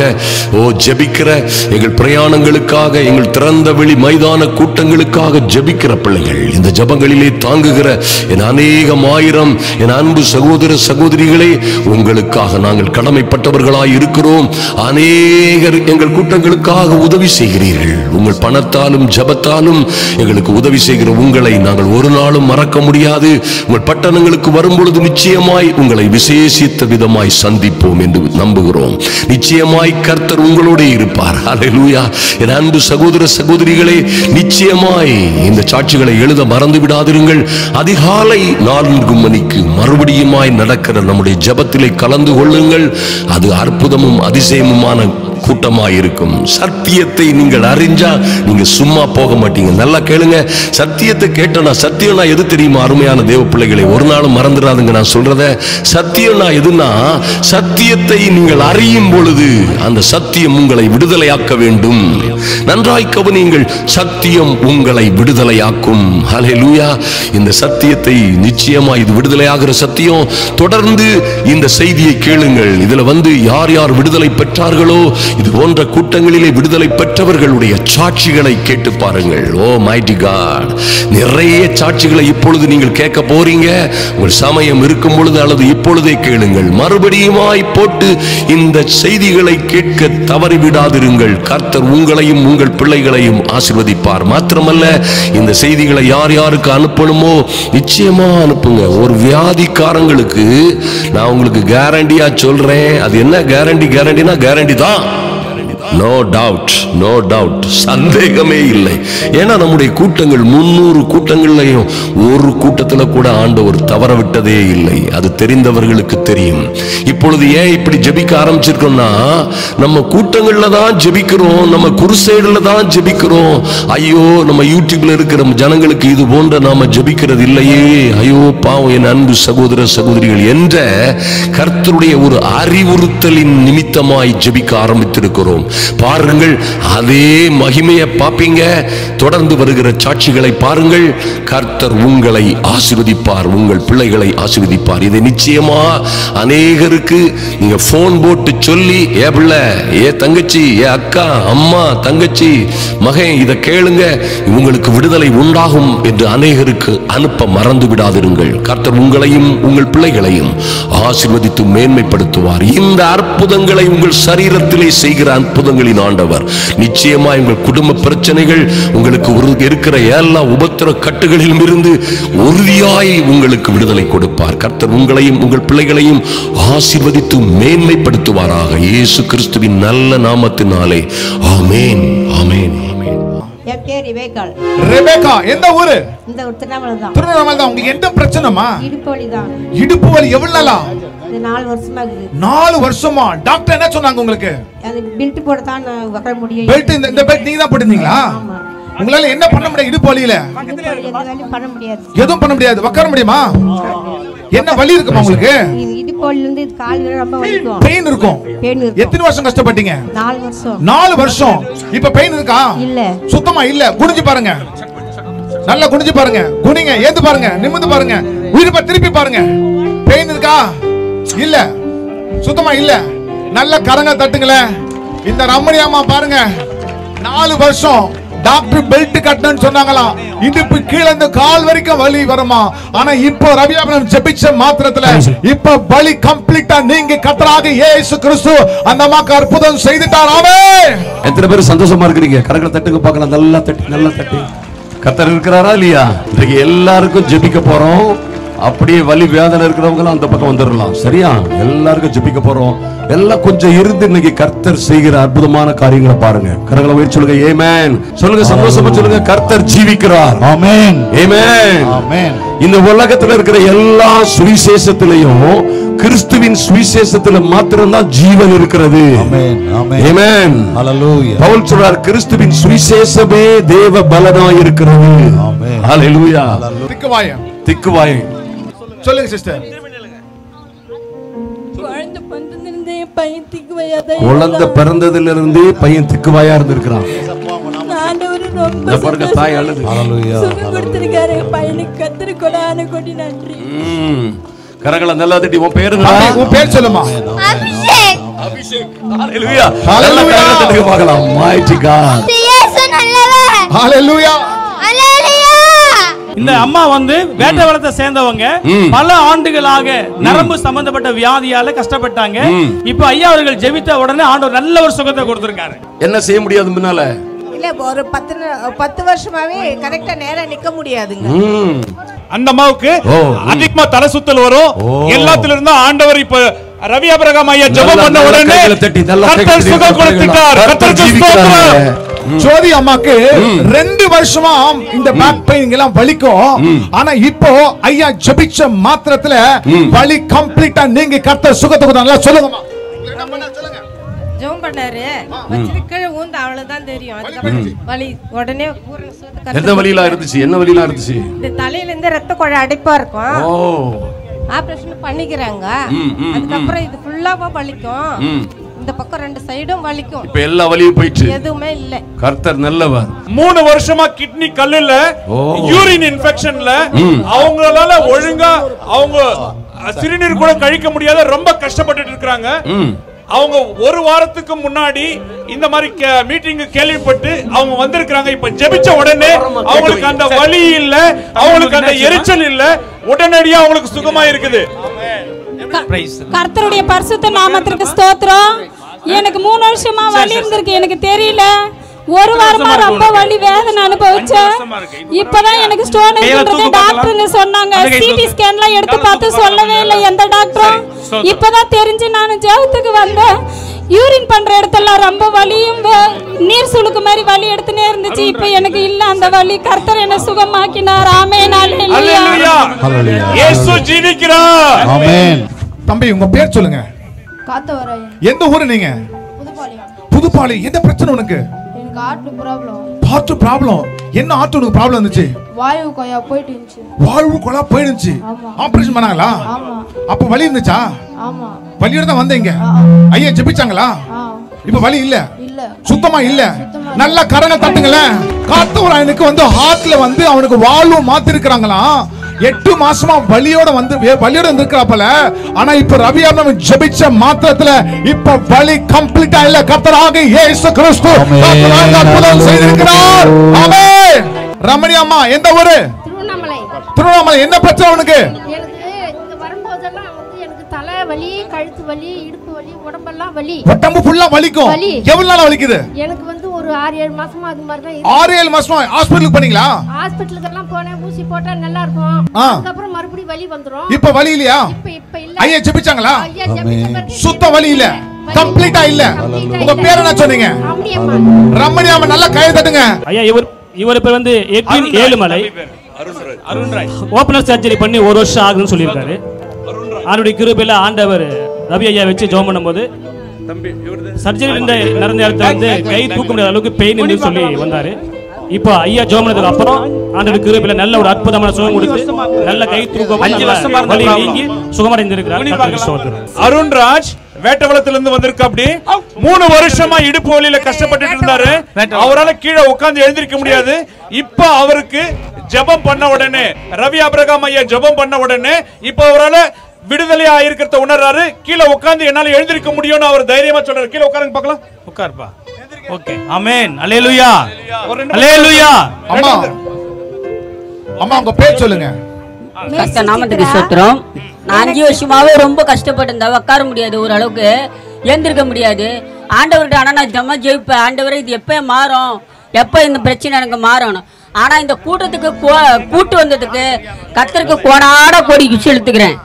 ஜெபிக்கிற எங்கள் பிரயாணங்களுக்காக, எங்கள் திறந்த வெளி மைதான கூட்டங்களுக்காக ஜெபிக்கிற பிள்ளைகள், இந்த ஜெபங்களிலே தாங்குகிற என் அநேகம் ஆயிரம் என் அன்பு சகோதர சகோதரிகளே, உங்களுக்காக நாங்கள் கடமைப்பட்டவர்களாய் இருக்கிறோம். அநேகர் எங்கள் கூட்டங்களுக்காக உதவி செய்கிறீர்கள். உங்கள் பணத்தாலும் ஜெபத்தாலும் எங்களுக்கு உதவி செய்கிற உங்களை நாங்கள் ஒரு நாளும் மறக்க முடியாது. உங்கள் பட்டணங்களுக்கு வரும்பொழுது நிச்சயமாய் உங்களை விசேஷித்த விதமாய் சந்திப்போம் என்று நம்புகிறோம். நிச்சயமாய் கர்த்தர் உங்களோடு இருப்பார். ஹல்லேலூயா. என் அன்பு சகோதர சகோதரிகளே, நிச்சயமாய் இந்த சாட்சிகளை எழுத மறந்து விடாதிருங்கள். அதிகாலை 4 மணிக்கு மறுபடியுமாய் நடக்கிற நம்முடைய ஜெபத்திலே கலந்து கொள்ளுங்கள். அது அற்புதமும் அதிசயமுமான கூட்டமாயிருக்கும். சத்தியத்தை நீங்கள் அறிஞ்சா நீங்க சும்மா போக மாட்டீங்க. நல்லா கேளுங்க. சத்தியத்தை கேட்டனா, சத்தியம்னா எது தெரியுமா அருமையான தேவ பிள்ளைகளை? ஒரு நாளும் மறந்துடாதுங்க நான் சொல்றத. சத்தியம்னா எதுனா, சத்தியத்தை நீங்கள் அறியும் பொழுது அந்த சத்தியம் உங்களை விடுதலையாக்க வேண்டும். நன்றாய் கவனியுங்கள், சத்தியம் உங்களை விடுதலையாக்கும். ஹல்லேலூயா. இந்த சத்தியத்தை நிச்சயமா, இது விடுதலையாகிற சத்தியம். தொடர்ந்து இந்த செய்தியை கேளுங்கள். இதுல யார் யார் விடுதலை பெற்றார்களோ, இது போன்ற கூட்டங்களிலே விடுதலை பெற்றவர்களுடைய சாட்சிகளை கேட்டு பாருங்கள். ஓ மைட்டி காட், நிறைய சாட்சிகளை இப்பொழுது நீங்கள் கேட்க போறீங்க. உங்கள் சமயம் இருக்கும் பொழுது அல்லது இப்பொழுதே கேளுங்கள். மறுபடியுமாய் போட்டு இந்த செய்திகளை கேட்க தவறிவிடாதிருங்கள். கர்த்தர் உங்களையும் உங்கள் பிள்ளைகளையும் ஆசீர்வதிப்பார். மாத்திரமல்ல, இந்த செய்திகளை யார் யாருக்கு அனுப்பணுமோ நிச்சயமா அனுப்புங்க. ஒரு வியாதிக்காரங்களுக்கு நான் உங்களுக்கு கேரண்டியா சொல்றேன். அது என்ன கேரண்டினா கேரண்டி தான். நோ டவுட், சந்தேகமே இல்லை. ஏன்னா நம்முடைய கூட்டங்கள் 300 கூட்டங்கள்லையும் ஒரு கூட்டத்தில் கூட ஆண்டவர் தவற விட்டதே இல்லை. அது தெரிந்தவர்களுக்கு தெரியும். இப்பொழுது ஏன் இப்படி ஜெபிக்க ஆரம்பிச்சிருக்கோம்னா, நம்ம கூட்டங்கள்ல தான் ஜெபிக்கிறோம், நம்ம குருசேடுல தான் ஜெபிக்கிறோம். ஐயோ, நம்ம யூடியூப்ல இருக்கிற ஜனங்களுக்கு இது போன்ற நாம ஜெபிக்கிறது இல்லையே, ஐயோ பாவம் என் அன்பு சகோதர சகோதரிகள் என்ற கர்த்தருடைய ஒரு அறிவுறுத்தலின் நிமித்தமாய் ஜெபிக்க ஆரம்பித்திருக்கிறோம். பாருங்கள், அதே மகிமையை பாப்பீங்க. தொடர்ந்து வருகிற சாட்சிகளை பாருங்கள். கர்த்தர் உங்களை ஆசீர்வதிப்பார், உங்கள் பிள்ளைகளை ஆசீர்வதிப்பார். இதை நிச்சயமா அநேகருக்கு நீங்க போன் போட்டு சொல்லி, ஏ பிள்ளை, ஏ தங்கச்சி, ஏ அக்கா, அம்மா, தங்கச்சி, மகன், இதை கேளுங்க, உங்களுக்கு விடுதலை உண்டாகும் என்று அநேகருக்கு அனுப்ப மறந்து விடாதிருங்கள். கர்த்தர் உங்களையும் உங்கள் பிள்ளைகளையும் ஆசீர்வதித்து மேன்மைப்படுத்துவார். இந்த அற்புதங்களை உங்கள் சரீரத்திலே செய்கிற அற்புதங்களின் ஆண்டவர். நிச்சயமா உங்கள் குடும்ப பிரச்சனைகள், உங்களுக்கு இருக்கிற எல்லா உபத்திர கட்டுகளிலும் இருந்து உறுதியாய் உங்களுக்கு விடுதலை கொடுப்பார். கர்த்தர் உங்களையும் உங்கள் பிள்ளைகளையும் ஆசீர்வதித்து மேன்மைப்படுத்துவாராக இயேசு கிறிஸ்துவின் நல்ல நாமத்தினாலே. ஆமென், ஆமென், ஆமென். என் பேர் ரெபேக்கா. எந்த ஊரு? இந்த திருவண்ணாமலை தான். திருவண்ணாமலை தான். உங்களுக்கு என்ன பிரச்சனைமா? இடுப்பு வலி தான். இடுப்பு வலி எவ்வளவு நாளா? 4 வருஷமா இருக்குது. 4 வருஷமா? டாக்டர் என்ன சொன்னாங்க உங்களுக்கு? அது பெல்ட் போட தான் வர முடியும். பெல்ட் இந்த பெல்ட் நீங்க தான் போட்டுருந்தீங்களா? ஆமா. உங்களால என்ன பண்ண முடியாது? இடுப்பு வலியில எந்த வேலையும் பண்ண முடியாது. எதுவும் பண்ண முடியாது. உட்கார முடியுமா? என்ன வலி இருக்குமா உங்களுக்கு? இடுப்பு வலில இருந்து கால் வரை ரொம்ப வலிக்கும். பெயின் இருக்கும். பெயின் இருக்கும். எத்தனை வருஷம் கஷ்டப்பட்டீங்க? 4 வருஷம். 4 வருஷம். இப்ப பெயின் இருக்கா? இல்ல. சுத்தமா இல்ல. குனிஞ்சு பாருங்க. நல்லா குனிஞ்சு பாருங்க. குனிங்க. ஏந்து பாருங்க. நிமிர்ந்து பாருங்க. உயிரை திருப்பி பாருங்க. பெயின் இருக்கா? இல்ல. சுத்தமா இல்ல. நல்ல கரங்க தட்டுங்களே. இந்த ரமணி அம்மா பாருங்க, 4 வருஷம் டாக்டர் பெல்ட் கட்டணும்னு சொன்னாங்களாம். இடுப்பு கீழ இருந்து கால் வரைக்கும் வலி வருமா? ஆனா இப்போ ரவியாபனம் ஜெபிச்ச மாத்திரத்துல இப்ப வலி கம்ப்ளீட்டா நீங்க கர்த்தராகிய இயேசு கிறிஸ்து அந்த அம்மாக்கு அற்புதம் செய்துட்டார். ஆமென். எத்தனை பேர் சந்தோஷமா இருக்கிறீங்க? கரங்களை தட்டுங்க பார்க்கலாம். நல்லா தட்டி, நல்லா தட்டி. கர்த்தர் இருக்கிறாரா இல்லையா? இன்னைக்கு எல்லாருக்கும் ஜெபிக்க போறோம். அப்படியே வலி வேதனை இருக்கிறவங்க அந்த பக்கம் வந்துடலாம். சரியா? எல்லாருக்கும் ஜெபிக்க போறோம். எல்லாம் கொஞ்சம் இருந்து இன்னைக்கு கர்த்தர் செய்கிற அற்புதமான காரியங்களை பாருங்க. கரங்களை உயர்த்தி சொல்லுங்க. ஆமென் சொல்லுங்க. சந்தோஷமா சொல்லுங்க. கர்த்தர் ஜீவிக்கிறார். ஆமென், ஆமென், ஆமென். இந்த உலகத்துல இருக்கிற எல்லா சுவிசேஷத்திலையும் கிறிஸ்துவின் சுவிசேஷத்துல மாத்திரம்தான் ஜீவன் இருக்கிறது. ஆமென், ஆமென், ஆமென். ஹalleluya. பவுல் சொல்றார், கிறிஸ்துவின் சுவிசேஷமே தேவ பலனாய் இருக்கிறது. ஆமென், ஹalleluya. திக்குவாயம், திக்குவாயம். சொல்லுங்க சிஸ்டர். குழந்தை பிறந்ததிலிருந்து பையன் திக்குவாயா இருந்திருக்கிறான். தாய் அழுது. கரங்களை நல்லா தட்டி. உன் பேரு? உன் பேர் சொல்லுமா? அபிஷேக். அபிஷேக். ஹalleluya. ஹalleluya. தட்டுங்க பார்க்கலாம். mighty God. இயேசு நல்லவர். ஹalleluya. இந்த அம்மா வந்து வேட்டவளத்தை சேர்ந்தவங்க. பல ஆண்டுகளாக நரம்பு சம்பந்தப்பட்ட வியாதியால கஷ்டப்பட்டாங்க. இப்ப ஐயா அவர்கள் ஜெபித்த உடனே ஆண்டவர் நல்ல ஒரு சுகத்தை கொடுத்திருக்காரு. என்ன செய்ய முடியாது முன்னால? இல்ல, ஒரு 10 வருஷமாவே கரெக்ட்டா நேரா நிக்க முடியாதுங்க. அந்த அம்மாவுக்கு அதிகமா தலை சுத்தல் வரும். எல்லாத்துல இருந்தும் ஆண்டவர் இப்ப ரவி அபிரகாம் ஐயா ஜெபம் பண்ண உடனே கர்த்தர் சுகம் கொடுத்துட்டார். கர்த்தருக்கு ஸ்தோத்திரம். ஜோதி அம்மாக்கு 2 வருஷமா இந்த பேக் பெயின் எல்லாம் வலிக்கும். ஆனா இப்போ ஐயா ஜெபிச்ச மாத்திரத்துல வலி கம்ப்ளீட்டா நீங்க கர்த்தர் சுகத்தை கொடுத்தாங்க. சொல்லுங்கம்மா. ஜெபம் பண்ணாரு. வச்சிருக்க ஊந்த அவ்வளவுதான் தெரியும். அதுக்கப்புறம் வலி உடனே பூரண சுகத்தை. எந்த வலியில இருந்துச்சு? என்ன வலியில இருந்துச்சு? இந்த தலையில இருந்து ரத்த குழாய் அடைப்பா இருக்கும். ஆபரேஷன் பண்ணிக்கிறாங்க. அதுக்கப்புறம் இது ஃபுல்லாவா வலிக்கும். இந்த பக்கம் 2 சைடும் வலிக்கும். இப்ப எல்லா வலியும் போயிடுச்சு. எதுவுமே இல்ல. கர்த்தர் நல்லவர். 3 வருஷமா கிட்னி கல்லுல, யூரின் இன்ஃபெக்ஷன்ல அவங்களால ஒழுங்கா அவங்க சிறுநீர் கூட கழிக்க முடியாத ரொம்ப கஷ்டப்பட்டுட்டு இருக்காங்க. அவங்க 1 வாரத்துக்கு முன்னாடி இந்த மாதிரி மீட்டிங் கேள்விப்பட்டு அவங்க வந்திருக்காங்க. இப்ப ஜெபிச்ச உடனே அவங்களுக்கு அந்த வலி இல்ல, அவங்களுக்கு அந்த எரிச்சல் இல்ல, உடனடியா அவங்களுக்கு சுகமா இருக்குது. கர்த்தருடைய பரிசுத்த நாமத்திற்கு ஸ்தோத்திரம். எனக்கு 3 வருஷமா வலி இருந்திருக்கு. எனக்கு தெரியல. 1 வாரமா ரொம்ப வலி வேதனை அனுபவிச்சேன். இப்பதான் எனக்கு ஸ்டோன் இருக்குன்றது டாக்டருங்க சொன்னாங்க. சிடி ஸ்கேன்லாம் எடுத்து பார்த்து சொல்லவே இல்லை எந்த டாக்டரும். இப்பதான் தெரிஞ்சு நான் ஜெபத்துக்கு வந்தேன். யூரின் பண்ற இடத்துல ரொம்ப வலியும் நீர் சுளுக்கு மாதிரி வலி எடுத்துனே இருந்துச்சு. இப்ப எனக்கு இல்ல அந்த வலி. கர்த்தர் என்ன சுகமாக்கினார். ஆமென், ஹalleluya. இயேசு ஜீவிக்கிறார். ஆமென். தம்பி உங்க பேர் சொல்லுங்க. காத்தவராயன். எந்த ஊரு நீங்க? புதுப்பாளையம். புதுப்பாளையம். என்ன பிரச்சனை உனக்கு? எனக்கு ஹார்ட் ப்ராப்ளம். Heart problem. என்ன ஹார்ட் உனக்கு ப்ராப்ளம் இருந்துச்சு? வாயு கொயா போயிட்டு இருந்துச்சு. வாயு கொலா போயிடுச்சு. ஆபரேஷன் பண்ணாங்களா? ஆமா. அப்ப வலி இருந்துச்சா? ஆமா. வலியோட தான் வந்தீங்க. ஐயா ஜெபிச்சாங்களா? இப்ப வலி இல்ல. இல்ல. சுத்தமா இல்ல. நல்ல கரங்க தட்டுங்களே. காத்தவராயனுக்கு வந்து ஹார்ட்ல வந்து அவனுக்கு வால்வு மாத்தி இருக்காங்களாம். 8 மாசமா வலியோட இருந்திருக்காப்பல. ஆனா இப்ப ரவி அண்ணன் ஜெபிச்ச மாத்திரத்துல இப்ப வலி கம்ப்ளீட்டா இல்ல. கர்த்தராகிய இயேசு கிறிஸ்து அற்புதம் செய்திருக்கிறார். ஆமென். ரமணி அம்மா எந்த ஊரு? திருவண்ணாமலை. திருவண்ணாமலை. என்ன பிரச்சனை உனக்கு? எனக்கு இங்க வரும்போதெல்லாம் வந்து எனக்கு தலை வலி, கழுத்து வலி, இடுப்பு வலி, உடம்பெல்லாம் வலி. உடம்பு ஃபுல்லா வலிக்கும். எவ்வளவு நாளா வலிக்குது? எனக்கு வந்து ஒரு 6-7 மாசமா அது மாதிரி தான். 6-7 மாசமா ஹாஸ்பிடலுக்கு போனீங்களா? ஹாஸ்பிடலுக்கு எல்லாம் போனேன், ஊசி போட்டா நல்லா இருக்கும். அதுக்கு அப்புறம் மறுபடியும் வலி வந்துரும். இப்ப வலி இல்லையா? இப்ப இல்ல. ஐயா ஜெபிச்சாங்களா? ஐயா ஜெபிச்ச சுத்த வலி இல்ல, கம்ப்ளீட்டா இல்ல. உங்க பேர் என்ன சொன்னீங்க? ரமணி அம்மா. நல்லா கை தட்டுங்க. ஐயா இவர் பேர் வந்து Edwin Ezhumalai. Arunraj. Opener surgery பண்ணி 1 வருஷம் ஆகுதுன்னு சொல்லியிருக்காரு. அவருடைய கிருபையில ஆண்டவர் ரவி ஐயா வச்சு ஜெபம் பண்ணும்போது சர்ஜரி நடந்த நேரத்தில் வந்து கை தூக்க முடியாத அளவுக்கு பெயின் சொல்லி வந்தாரு. இப்போ ஐயா ஜெபம் பண்ணதுக்கு அப்புறம் ஆண்டவர் கிருபையில நல்ல ஒரு அற்புதமான சுகம் கொடுத்து நல்ல கை தூக்கம் 5 வருஷமா வலி நீங்கி சுகமடைந்திருக்கிறார். அருண்ராஜ் வேட்டவளத்துல இருந்து வந்திருக்க. அப்படி 3 வருஷமா இடுப்பு வலியில கஷ்டப்பட்டு இருந்தாரு. அவரால் கீழே உட்கார்ந்து எழுந்திருக்க முடியாது. இப்ப அவருக்கு ஜெபம் பண்ண உடனே, ரவி ஆபிரகாம் ஐயா ஜெபம் பண்ண உடனே இப்ப அவரால் விடுதலை ஆயிருக்கிறத உணர்றாரு. கீழே உட்கார்ந்து என்னால எழுந்திருக்க முடியும்னு அவர் தைரியமா சொல்றாரு. கீழே உட்காருங்க பார்க்கலாம். உட்கார்ப்பா. ஓகே. ஆமென். அல்லேலூயா. அல்லேலூயா. அம்மா அம்மா உங்க பேர் சொல்லுங்க. கர்த்தர் நாமத்துக்கு ஸ்தோத்திரம். நான் 5 வருஷமாவே ரொம்ப கஷ்டப்பட்டிருந்தேன். உட்கார முடியாது, ஓரளவுக்கு எழுந்திருக்க முடியாது. ஆண்டவர்கிட்ட ஆனா நான் ஜெயிப்பேன். ஆண்டவரை இது எப்போ மாறும், எப்போ இந்த பிரச்சனை எனக்கு மாறணும். ஆனா இந்த கூட்டத்துக்கு கூட்டு வந்ததுக்கு கர்த்தருக்கு கோடான கோடி செலுத்துக்கிறேன்.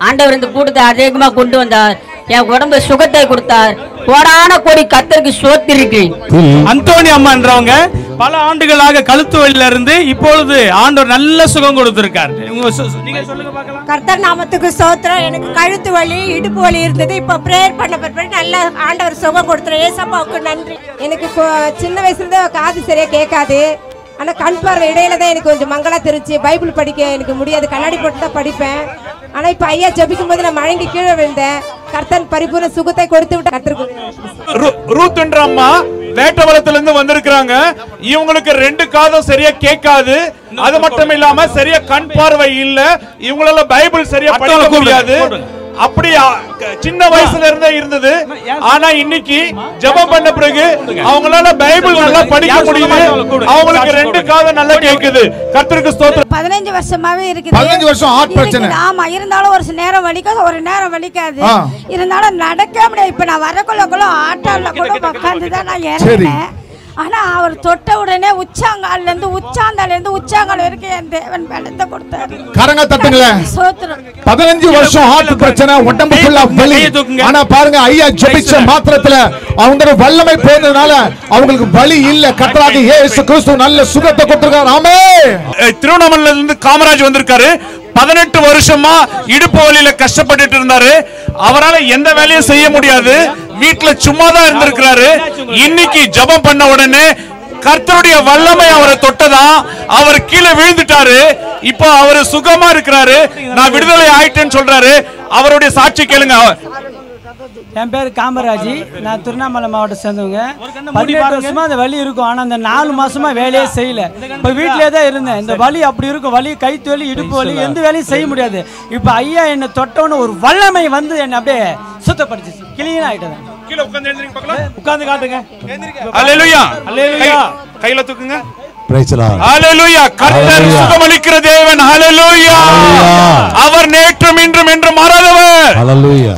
ஆண்டவர் இந்த கூட்டத்தை அதிகமா கொண்டு வந்தார். என் உடம்பு சுகத்தை கொடுத்தார். கோடான கோடி கர்த்தருக்கு ஸ்தோத்திரிக்கிறேன். அந்தோணி அம்மான்றவங்க பல ஆண்டுகளாக கழுத்து வலியில இருந்து இப்பொழுது ஆண்டவர் நல்ல சுகம் கொடுத்திருக்கார். நீங்க சொல்லுங்க பார்க்கலாம். கர்த்தர் நாமத்துக்கு ஸ்தோத்திரம். எனக்கு கழுத்து வலி, இடுப்பு வலி இருந்தது. இப்ப பிரேயர் பண்ண பிறகு நல்ல ஆண்டவர் சுகம் கொடுத்துறேன். ஏசப்பாவுக்கு நன்றி. எனக்கு சின்ன வயசுல இருந்து காது சரியா கேட்காது. ஆனா கண் பார்வை இடையில தான் எனக்கு கொஞ்சம் மங்களா தெரிஞ்சு. பைபிள் படிக்க எனக்கு முடியாது, கண்ணாடி போட்டு தான் படிப்பேன். ஆனா இப்ப ஐயா ஜெபிக்கும் போது நான் மயங்கி கீழே விழுந்தேன். கர்த்தர் பரிபூர்ண சுகத்தை கொடுத்து விட்டு கர்த்தருக்கு. ரூத்ன்ற அம்மா வேட்டவளத்துல இருந்து வந்திருக்காங்க. இவங்களுக்கு 2 காதும் சரியா கேட்காது. அது மட்டும் இல்லாம சரியா கண் பார்வை இல்ல. இவங்களால பைபிள் சரியா படிக்க முடியாது. அப்படி சின்ன வயசுல இருந்தே இருந்தது. ஆனா இன்னைக்கு ஜெபம் பண்ண பிறகு அவங்களால பைபிள் நல்லா படிக்க முடியுது. அவங்களுக்கு 2 காது நல்லா கேக்குது. கர்த்தருக்கு ஸ்தோத்திரம். 15 வருஷமாவே இருக்குது. 15 வருஷம் ஹார்ட் பிரச்சனை. ஆமா, இருந்தாலும் ஒரு நேரம் வலிக்காது, ஒரு நேரம் வலிக்காது. இருந்தாலும் நடக்க முடியாது. இப்ப நான் வரக்குள்ள ஆட்டோல கூட உட்கார்ந்து தான் நான் ஏறினேன். ஆனா அவர் தொட்ட உடனே உச்சாங்கால்ல இருந்து உச்சாங்கால் வரைக்கும் என் தேவன் பலத்தை கொடுத்தாரு. கரங்க தட்டுங்களேன். ஸ்தோத்திரம். 15 வருஷம் ஹார்ட் பிரச்சனை, உடம்பு ஃபுல்லா வலி. ஆனா பாருங்க, ஐயா ஜெபிச்ச மாத்திரத்துல அவங்க வல்லமை போனதுனால அவங்களுக்கு வலி இல்ல. கர்த்தராகிய இயேசு கிறிஸ்து நல்ல சுகத்தை கொடுத்திருக்கார். ஆமென். திருவண்ணாமலையில இருந்து காமராஜ் வந்திருக்காரு. 18 வருஷமா இடுப்பு வலியில கஷ்டப்பட்டு இருந்தாரு. அவரால் எந்த வேலையும் செய்ய முடியாது. வீட்டுல சும்மா தான் இருந்திருக்கிறாரு. இன்னைக்கு ஜெபம் பண்ண உடனே கர்த்தருடைய வல்லமை அவரை தொட்டதா. அவர் கீழே விழுந்துட்டாரு. இப்போ அவரு சுகமா இருக்கிறாரு. நான் விடுதலை ஆயிட்டேன்னு சொல்றாரு. அவருடைய சாட்சி கேளுங்க. என் பேர் காமராஜ். நான் திருவண்ணாமலை மாவட்டம் சேர்ந்தவங்க. 18 வருஷமா அந்த வலி இருக்கும். ஆனா அந்த 4 மாசமா வேலையே செய்யல. இப்ப வீட்டிலே தான் இருந்தேன். இந்த வலி அப்படி இருக்கும். வலி, கைத்து வலி, இடுப்பு வலி, எந்த வேலையும் செய்ய முடியாது. இப்ப ஐயா என்னை தொட்டவன ஒரு வல்லமை வந்து என்னை அப்படியே சுத்தப்படுத்திச்சு. கிளீன் ஆயிட்டது. கீழே உட்கார்ந்து எழுந்திருங்க பார்க்கலாம். உட்கார்ந்து காட்டுங்க. அல்லேலூயா. அல்லேலூயா. கையில தூக்குங்க. Praise the Lord. அல்லேலூயா. கர்த்தர் சுகமளிக்கிற தேவன். அல்லேலூயா. அவர் நேற்றும் இன்றும் என்று மாறாதவர். அல்லேலூயா.